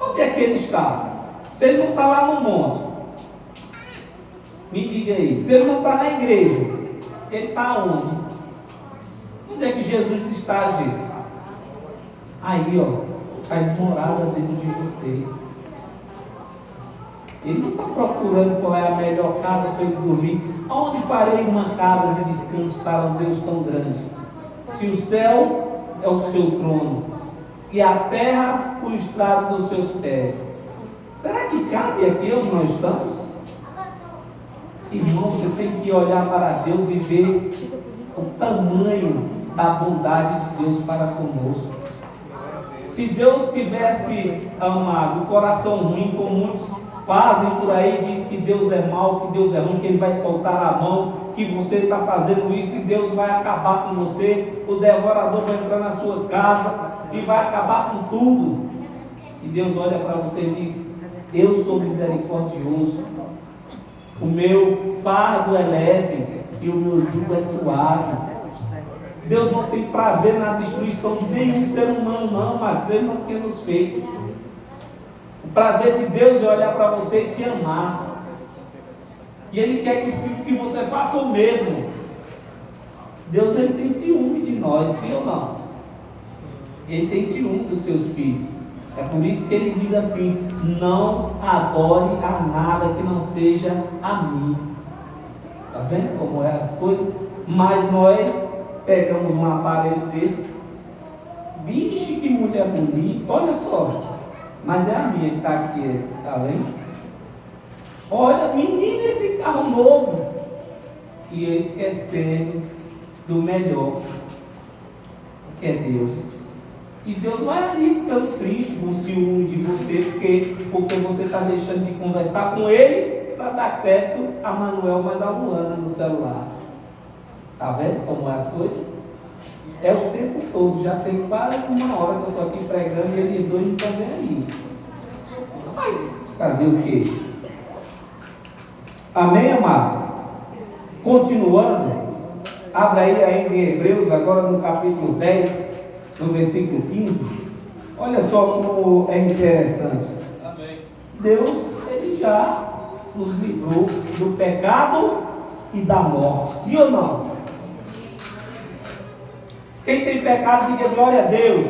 Onde é que ele está? Se ele não está lá no monte, me diga aí. Se ele não está na igreja, ele está onde? Onde é que Jesus está, gente? Aí, ó, faz morada dentro de você. Ele não está procurando qual é a melhor casa para ele dormir. Aonde farei uma casa de descanso para um Deus tão grande? Se o céu é o seu trono e a terra o estrado dos seus pés, será que cabe aqui onde nós estamos? Irmão, você tem que olhar para Deus e ver o tamanho da bondade de Deus para conosco. Se Deus tivesse amado o coração ruim, como muitos fazem por aí, diz que Deus é mau, que Deus é ruim, que Ele vai soltar a mão, que você está fazendo isso e Deus vai acabar com você, o devorador vai entrar na sua casa e vai acabar com tudo. E Deus olha para você e diz: eu sou misericordioso, o meu fardo é leve e o meu jugo é suave. Deus não tem prazer na destruição de nenhum ser humano, não, mas Deus não tem nos feito. O prazer de Deus é olhar para você e te amar. E Ele quer que você faça o mesmo. Deus, Ele tem ciúme de nós, sim ou não? Ele tem ciúme dos seus filhos. É por isso que Ele diz assim: não adore a nada que não seja a mim. Está vendo como é as coisas? Mas nós pegamos um aparelho desse. Vixe, que mulher bonita, olha só. Mas é a minha que está aqui, está vendo? Olha, menino, esse carro novo. E esquecendo do melhor, que é Deus. E Deus vai ali ficando triste, com ciúme de você, porque você está deixando de conversar com ele para dar crédito a Manuel mais a Luana no celular. Está vendo como é as coisas? É o tempo todo, já tem quase uma hora que eu estou aqui pregando e eles dois não estão nem aí. Mas fazer o quê? Amém, amados? Continuando, abre aí ainda em Hebreus, agora no capítulo 10, no versículo 15. Olha só como é interessante. Amém. Deus, ele já nos livrou do pecado e da morte. Sim ou não? Quem tem pecado, diga glória a Deus.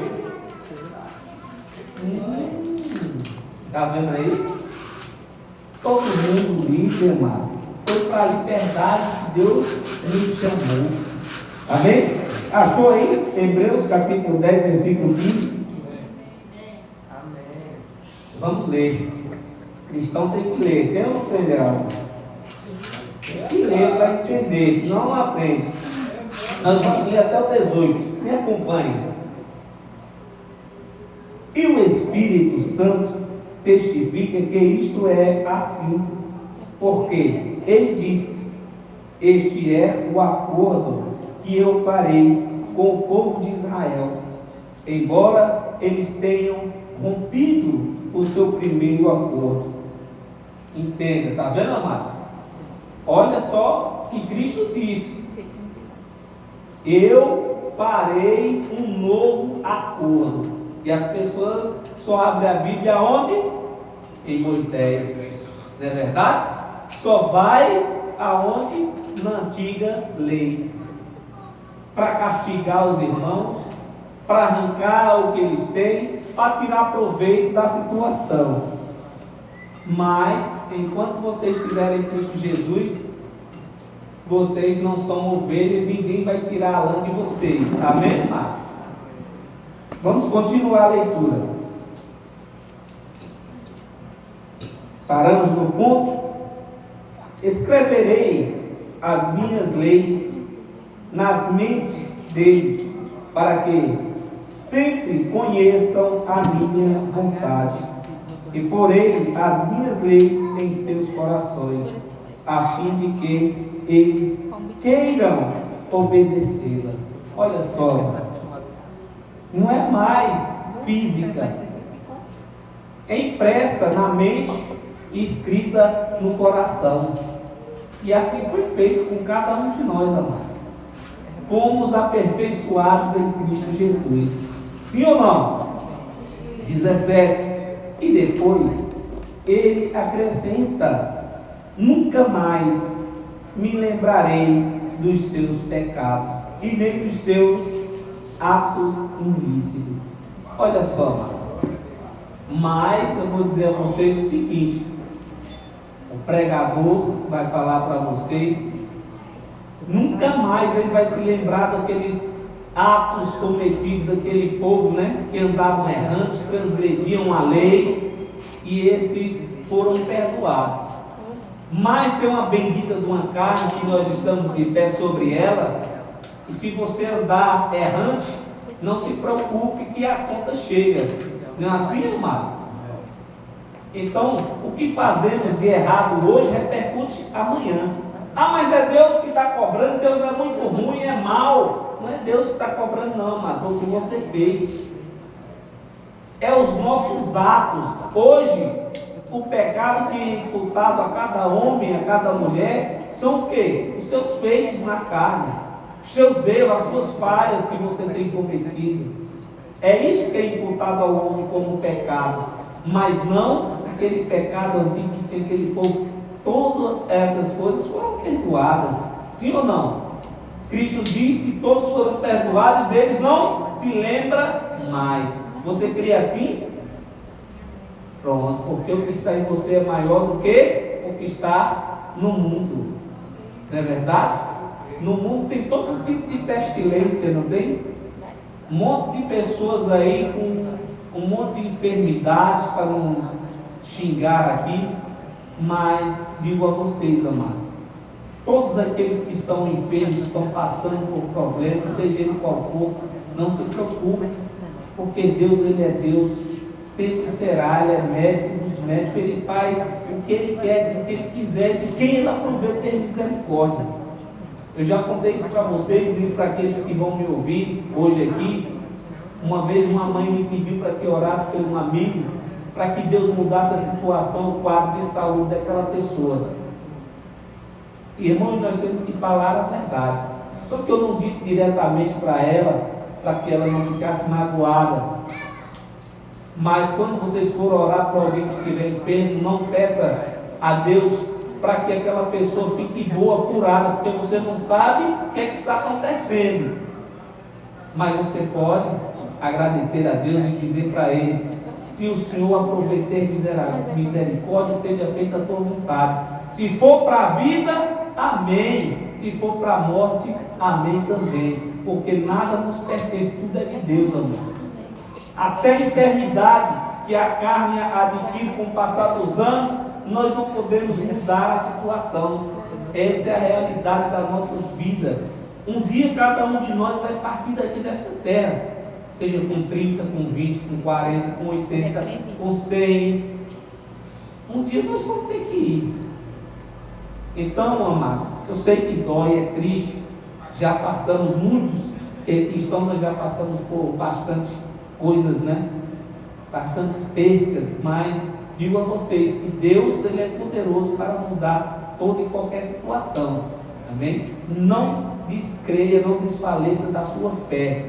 Está vendo aí? Todo mundo livre, amado. Foi para a liberdade que Deus nos chamou. Amém? Achou aí? Hebreus capítulo 10, versículo 15. Amém. Vamos ler. Cristão tem que ler. Tem ou não tem, Geraldo? Tem que ler para entender, senão não aprende. Nós vamos ler até o 18. Me acompanhe. E o Espírito Santo testifica que isto é assim, porque ele disse: este é o acordo que eu farei com o povo de Israel, embora eles tenham rompido o seu primeiro acordo. Entenda, está vendo, amado? Olha só que Cristo disse: eu farei um novo acordo. E as pessoas só abrem a Bíblia onde? Em Moisés. Não é verdade? Só vai aonde? Na antiga lei. Para castigar os irmãos, para arrancar o que eles têm, para tirar proveito da situação. Mas, enquanto vocês estiverem em Cristo Jesus, vocês não são ovelhas, ninguém vai tirar a lã de vocês. Amém, irmão? Vamos continuar a leitura. Paramos no ponto. Escreverei as minhas leis nas mentes deles, para que sempre conheçam a minha vontade, e porei as minhas leis em seus corações, a fim de que eles queiram obedecê-las. Olha só, não é mais física, é impressa na mente e escrita no coração. E assim foi feito com cada um de nós, amados. Fomos aperfeiçoados em Cristo Jesus. Sim ou não? 17. E depois ele acrescenta: nunca mais me lembrarei dos seus pecados e nem dos seus atos ilícitos. Olha só, mas eu vou dizer a vocês o seguinte: o pregador vai falar para vocês, nunca mais ele vai se lembrar daqueles atos cometidos daquele povo, né, que andavam errantes, transgrediam a lei, e esses foram perdoados. Mas tem uma bendita de uma carne que nós estamos de pé sobre ela, e se você andar errante, não se preocupe que a conta chega. Não é assim, irmão? Então, o que fazemos de errado hoje repercute amanhã. Ah, mas é Deus que está cobrando, Deus é muito ruim, é mau. Não é Deus que está cobrando, não, mas é o que você fez. É os nossos atos. Hoje, o pecado que é imputado a cada homem, a cada mulher, são o quê? Os seus feitos na carne, os seus erros, as suas falhas que você tem cometido. É isso que é imputado ao homem como pecado, mas não aquele pecado antigo que tinha aquele povo. Todas essas coisas foram perdoadas, sim ou não? Cristo diz que todos foram perdoados e deles não se lembra mais. Você crê assim? Pronto, porque o que está em você é maior do que o que está no mundo. Não é verdade? No mundo tem todo tipo de pestilência, não tem? Um monte de pessoas aí com um monte de enfermidades, para não xingar aqui. Mas digo a vocês, amados, todos aqueles que estão enfermos, estão passando por problemas, seja ele qual for, não se preocupem, porque Deus, Ele é Deus, sempre será, Ele é médico dos médicos, Ele faz o que Ele quer, o que Ele quiser, de quem Ele aproveita ter misericórdia. Eu já contei isso para vocês e para aqueles que vão me ouvir hoje aqui. Uma vez uma mãe me pediu para que orasse por um amigo, para que Deus mudasse a situação, o quadro de saúde daquela pessoa. Irmãos, nós temos que falar a verdade. Só que eu não disse diretamente para ela, para que ela não ficasse magoada. Mas quando vocês forem orar para alguém que estiver enfermo, não peça a Deus para que aquela pessoa fique boa, curada, porque você não sabe o que é que está acontecendo. Mas você pode agradecer a Deus e dizer para Ele: se o Senhor aproveitar misericórdia, seja feita a tua vontade. Se for para a vida, amém. Se for para a morte, amém também. Porque nada nos pertence, tudo é de Deus, amor. Até a enfermidade que a carne adquire com o passar dos anos, nós não podemos mudar a situação. Essa é a realidade das nossas vidas. Um dia cada um de nós vai partir daqui desta terra, seja com 30, com 20, com 40, com 80, com 100. Um dia nós vamos ter que ir. Então, amados, eu sei que dói, é triste. Já passamos, muitos cristãos, nós já passamos por bastante coisas, né? Bastantes percas, mas digo a vocês que Deus, Ele é poderoso para mudar toda e qualquer situação. Amém? Não descreia, não desfaleça da sua fé.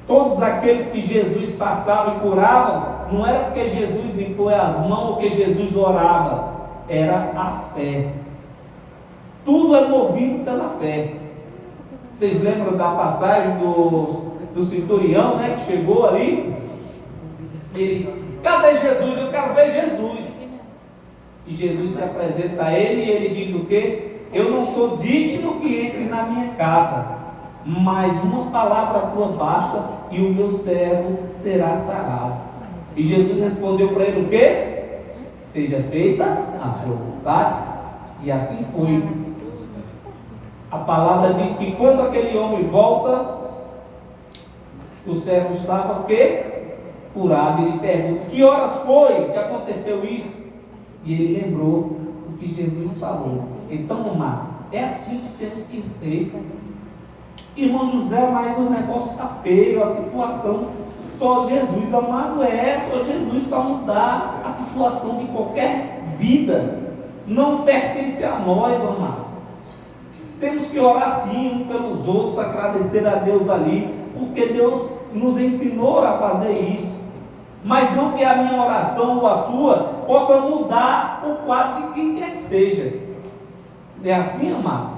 Todos aqueles que Jesus passava e curava, não era porque Jesus impôs as mãos ou que Jesus orava, era a fé. Tudo é movido pela fé. Vocês lembram da passagem do centurião, né, que chegou ali? Ele: cadê Jesus? Eu quero ver Jesus. E Jesus se apresenta a ele e ele diz o quê? Eu não sou digno que entre na minha casa, mas uma palavra tua basta e o meu servo será sarado. E Jesus respondeu para ele o quê? Seja feita a sua vontade. E assim foi. A palavra diz que quando aquele homem volta, o servo estava o quê? Curado. Ele pergunta: que horas foi que aconteceu isso? E ele lembrou o que Jesus falou. Então, amado, é assim que temos que ser. Irmão José, mas o negócio está feio, a situação, só Jesus, amado, só Jesus para mudar a situação de qualquer vida. Não pertence a nós, amados. Temos que orar sim uns pelos outros, agradecer a Deus ali, porque Deus nos ensinou a fazer isso. Mas não que a minha oração ou a sua possa mudar o quadro de quem quer que seja. É assim, amados?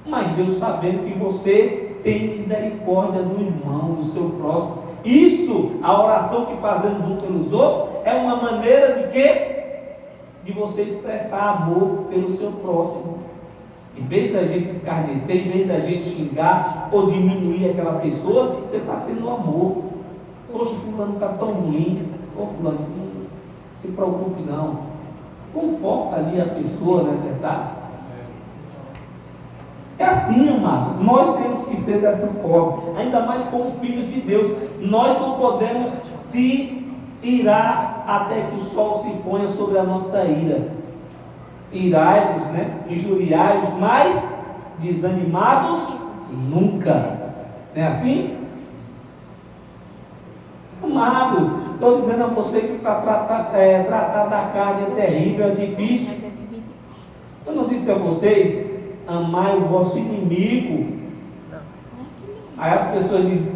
Mas Deus está vendo que você tem misericórdia do irmão, do seu próximo. Isso, a oração que fazemos uns pelos outros, é uma maneira de quê? De você expressar amor pelo seu próximo. Em vez da gente escarnecer, em vez da gente xingar ou diminuir aquela pessoa, você está tendo amor. Poxa, fulano está tão ruim. Ô fulano, não se preocupe não. Conforta ali a pessoa, não é verdade? É assim, amado. Nós temos que ser dessa forma. Ainda mais como filhos de Deus. Nós não podemos se irar até que o sol se ponha sobre a nossa ira. Irai-vos, né? Injuriai-vos, mas desanimados nunca. Não é assim? Amado, estou dizendo a você que para tratar da carne é terrível, é difícil. Eu não disse a vocês: amai o vosso inimigo. Aí as pessoas dizem: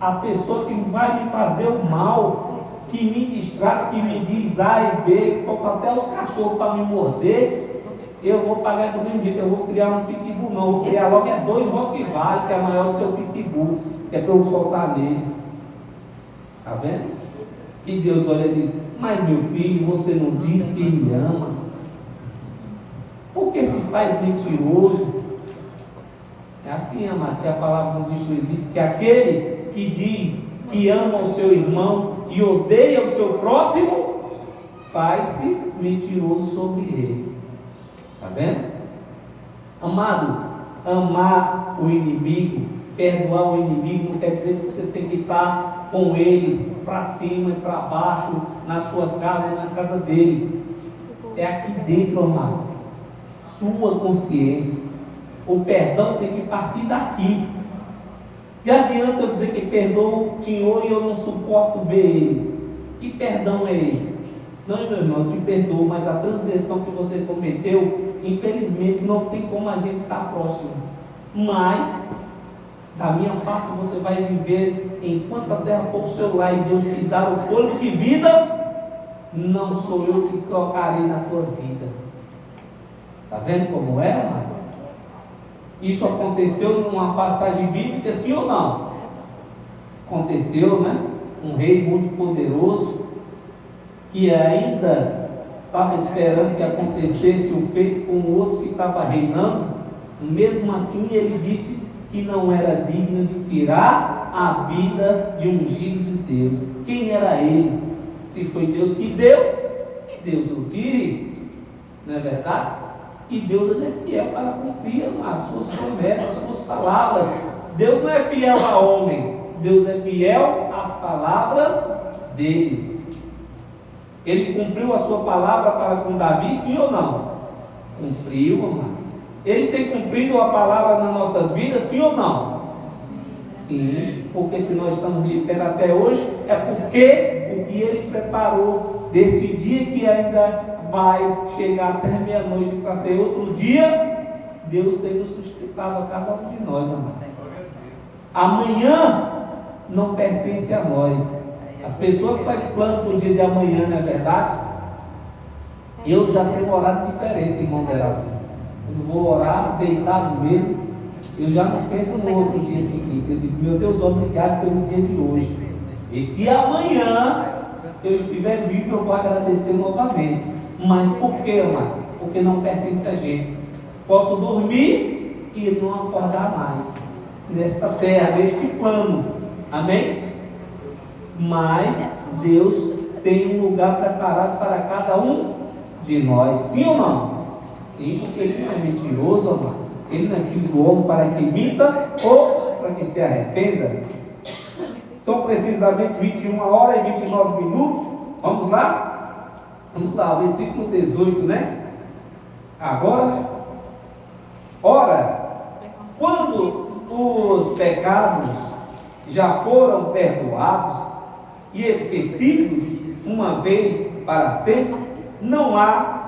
a pessoa que vai me fazer o mal, que me distrata, que me diz A e B, se for até os cachorros para me morder, eu vou pagar do mesmo jeito. Eu vou criar um pitbull, não. Eu vou criar logo 2 Rottweiler, que é maior do que o pitbull, que é para eu soltar neles. Está vendo? E Deus olha e diz: mas meu filho, você não diz que me ama? Por que se faz mentiroso? É assim, amado, que a palavra nos instrui. Diz que aquele que diz que ama o seu irmão e odeia o seu próximo, faz-se mentiroso sobre ele. Está vendo? Amado, amar o inimigo, perdoar o inimigo, não quer dizer que você tem que estar com ele para cima e para baixo, na sua casa e na casa dele. É aqui dentro, amado. Sua consciência. O perdão tem que partir daqui. Que adianta eu dizer que perdoo o Senhor e eu não suporto ver ele? Que perdão é esse? Não, meu irmão, eu te perdoo, mas a transgressão que você cometeu, infelizmente, não tem como a gente estar próximo. Mas, da minha parte, você vai viver enquanto a terra for o seu lar e Deus te dar o fôlego de vida, não sou eu que colocarei na tua vida. Está vendo como é, amado? Isso aconteceu numa passagem bíblica, sim ou não? Aconteceu, né? Um rei muito poderoso, que ainda estava esperando que acontecesse o feito com o outro que estava reinando. Mesmo assim, ele disse que não era digno de tirar a vida de um ungido de Deus. Quem era ele? Se foi Deus que deu, que Deus o tire. Não é verdade? E Deus ele é fiel para cumprir as suas promessas, as suas palavras. Deus não é fiel a homem, Deus é fiel às palavras dele. Ele cumpriu a sua palavra para com Davi, sim ou não? Cumpriu, amado. Ele tem cumprido a palavra nas nossas vidas, sim ou não? Sim, porque se nós estamos de pé até hoje, é porque o que ele preparou desse dia que ainda vai chegar até meia-noite para ser outro dia, Deus tem nos sustentado a cada um de nós, amado. Amanhã não pertence a nós. As pessoas fazem plano para o dia de amanhã, não é verdade? Eu já tenho orado diferente, irmão Deraldo. Eu vou orar deitado mesmo. Eu já não penso no outro dia seguinte. Eu digo, meu Deus, obrigado pelo dia de hoje. E se amanhã eu estiver vivo, eu vou agradecer novamente. Mas por quê, amado? Porque não pertence a gente. Posso dormir e não acordar mais nesta terra, neste plano. Amém? Mas Deus tem um lugar preparado para cada um de nós. Sim ou não? Sim, porque Ele não é mentiroso, amado. Ele não é filho do homem para que minta ou para que se arrependa. São precisamente 21 horas e 29 minutos. Vamos lá? Vamos lá, versículo 18, né? Agora, ora, quando os pecados já foram perdoados e esquecidos uma vez para sempre, não há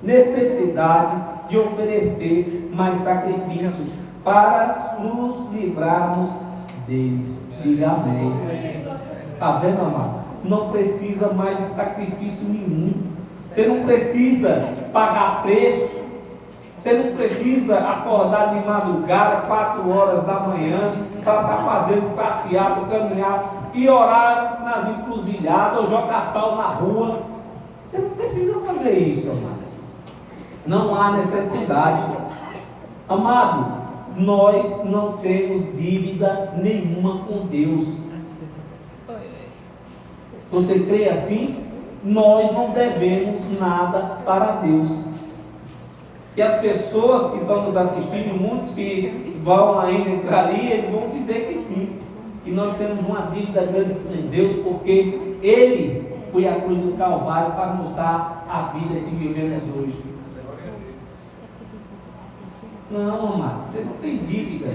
necessidade de oferecer mais sacrifícios para nos livrarmos deles. Diga amém. Está vendo, amado? Não precisa mais de sacrifício nenhum. Você não precisa pagar preço. Você não precisa acordar de madrugada, 4 horas da manhã, para estar fazendo passeata, caminhar, e orar nas encruzilhadas, ou jogar sal na rua. Você não precisa fazer isso, amado. Não há necessidade. Amado, nós não temos dívida nenhuma com Deus. Você crê assim? Nós não devemos nada para Deus. E as pessoas que estão nos assistindo, muitos que vão ainda entrar ali, eles vão dizer que sim, que nós temos uma dívida grande com Deus, porque Ele foi à cruz do Calvário para nos dar a vida que vivemos hoje. Não, amado, você não tem dívida.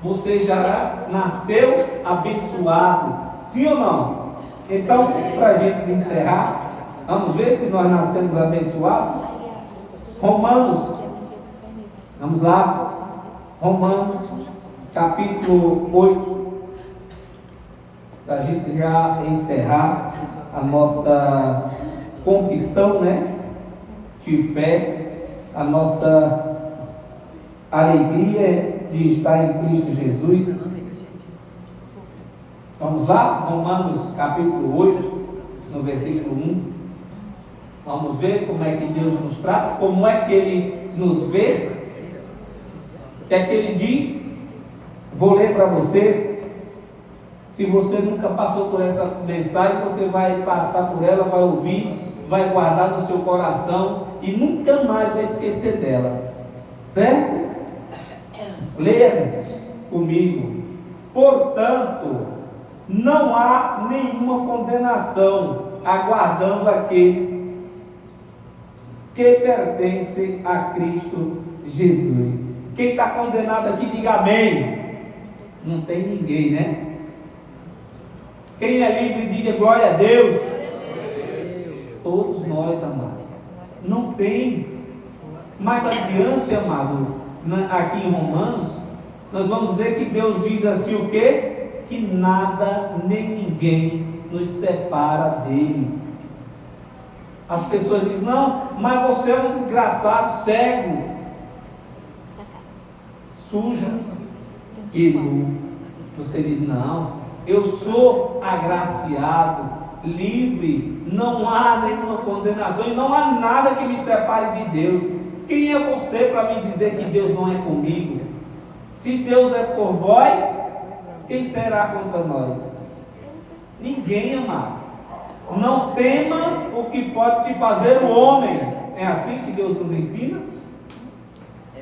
Você já nasceu abençoado. Sim ou não? Então, para a gente encerrar, vamos ver se nós nascemos abençoados. Romanos, vamos lá. Romanos, capítulo 8. Para a gente já encerrar a nossa confissão, né, de fé, a nossa alegria de estar em Cristo Jesus. Vamos lá? Romanos capítulo 8, no versículo 1. Vamos ver como é que Deus nos trata, como é que Ele nos vê. O que é que Ele diz? Vou ler para você. Se você nunca passou por essa mensagem, você vai passar por ela, vai ouvir, vai guardar no seu coração e nunca mais vai esquecer dela. Certo? Leia comigo. Portanto, não há nenhuma condenação aguardando aqueles que pertencem a Cristo Jesus. Quem está condenado aqui, diga amém. Não tem ninguém, né? Quem é livre, diga glória a Deus. Todos nós, amado. Não tem. Mais adiante, amado, aqui em Romanos, nós vamos ver que Deus diz assim o quê? Que nada nem ninguém nos separa dele. As pessoas dizem, não, mas você é um desgraçado, cego, sujo e nu. Você diz, não, eu sou agraciado, livre, não há nenhuma condenação e não há nada que me separe de Deus. Quem é você para me dizer que Deus não é comigo? Se Deus é por vós, quem será contra nós? Ninguém, amado. Não temas o que pode te fazer o homem. É assim que Deus nos ensina?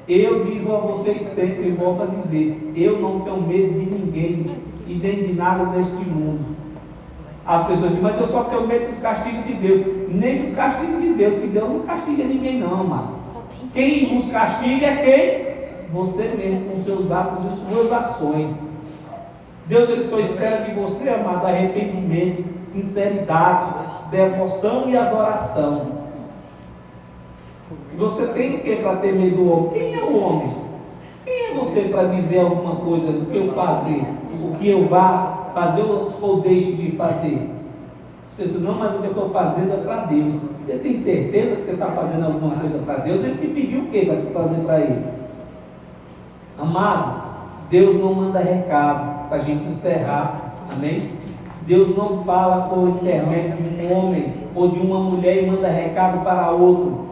Eu digo a vocês sempre, e volto a dizer, eu não tenho medo de ninguém e nem de nada deste mundo. As pessoas dizem, mas eu só tenho medo dos castigos de Deus. Nem dos castigos de Deus, que Deus não castiga ninguém não, amado. Quem vos castiga é quem? Você mesmo, com seus atos e suas ações. Deus ele só espera de você, amado, arrependimento, sinceridade, devoção e adoração. Você tem o que para ter medo do homem? Quem é o homem? Quem é você para dizer alguma coisa do que eu fazer? O que eu vá fazer ou deixe de fazer? As pessoas, não, mas o que eu estou fazendo é para Deus. Você tem certeza que você está fazendo alguma coisa para Deus? Ele te pediu o que para te fazer para Ele? Amado, Deus não manda recado para a gente encerrar, amém? Deus não fala por intermédio de um homem ou de uma mulher e manda recado para outro.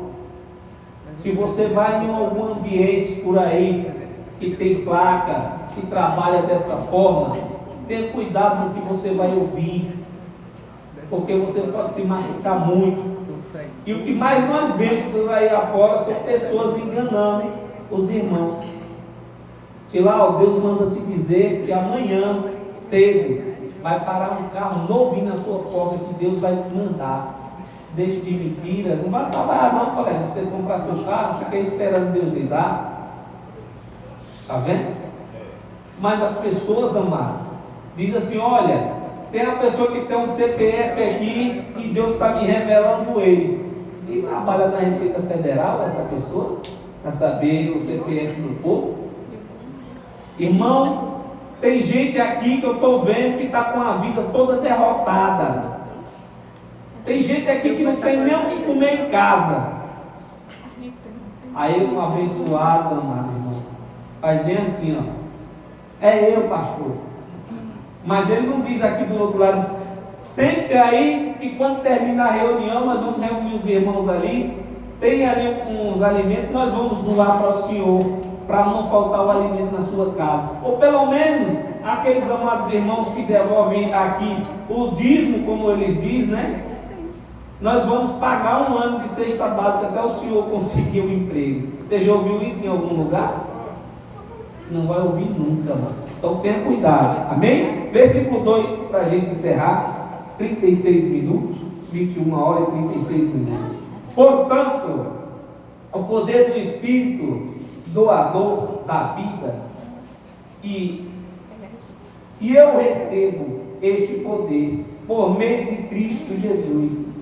Se você vai em algum ambiente por aí que tem placa, que trabalha dessa forma, tenha cuidado no que você vai ouvir, porque você pode se machucar muito. E o que mais nós vemos por aí afora são pessoas enganando os irmãos. Tilau, Deus manda te dizer que amanhã, cedo, vai parar um carro novinho na sua porta que Deus vai te mandar. Deixe de mentira, não vai trabalhar não, colega. Você comprar seu carro, fica esperando Deus lhe dar. Está vendo? Mas as pessoas, amadas, dizem assim, olha, tem a pessoa que tem um CPF aqui e Deus está me revelando ele. E trabalha na Receita Federal essa pessoa, para saber o CPF do povo. Irmão, tem gente aqui que eu estou vendo que está com a vida toda derrotada. Tem gente aqui que não tem nem o que comer em casa. Aí um abençoado, amado irmão, faz bem assim, ó. É eu, pastor. Mas ele não diz aqui do outro lado, sente-se aí e quando terminar a reunião, nós vamos reunir os irmãos ali. Tem ali uns alimentos, nós vamos doar para o Senhor, para não faltar o alimento na sua casa. Ou pelo menos aqueles amados irmãos que devolvem aqui o dízimo, como eles dizem, né? Nós vamos pagar um ano de cesta básica até o senhor conseguir um emprego. Você já ouviu isso em algum lugar? Não vai ouvir nunca, mano. Então tenha cuidado, amém? Versículo 2, para a gente encerrar, 36 minutos, 21 horas e 36 minutos. Portanto, o poder do Espírito doador da vida, e eu recebo este poder por meio de Cristo Jesus.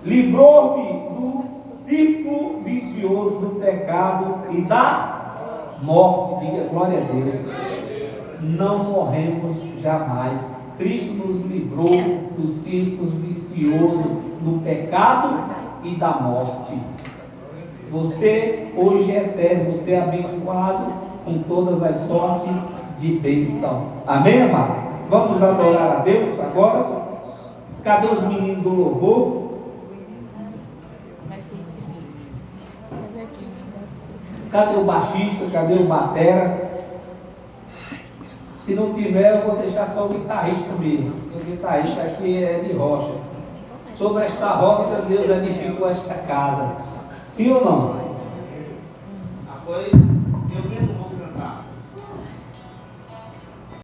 Livrou-me do círculo vicioso do pecado e da morte. Diga glória a Deus. Não morremos jamais. Cristo nos livrou do círculo vicioso do pecado e da morte. Você hoje é eterno, você é abençoado com todas as sortes de bênção. Amém, amado? Vamos adorar a Deus agora. Cadê os meninos do louvor? Cadê o baixista? Cadê o batera? Se não tiver, eu vou deixar só o guitarrista mesmo. O guitarrista aqui é de rocha. Sobre esta rocha, Deus edificou esta casa. Sim ou não?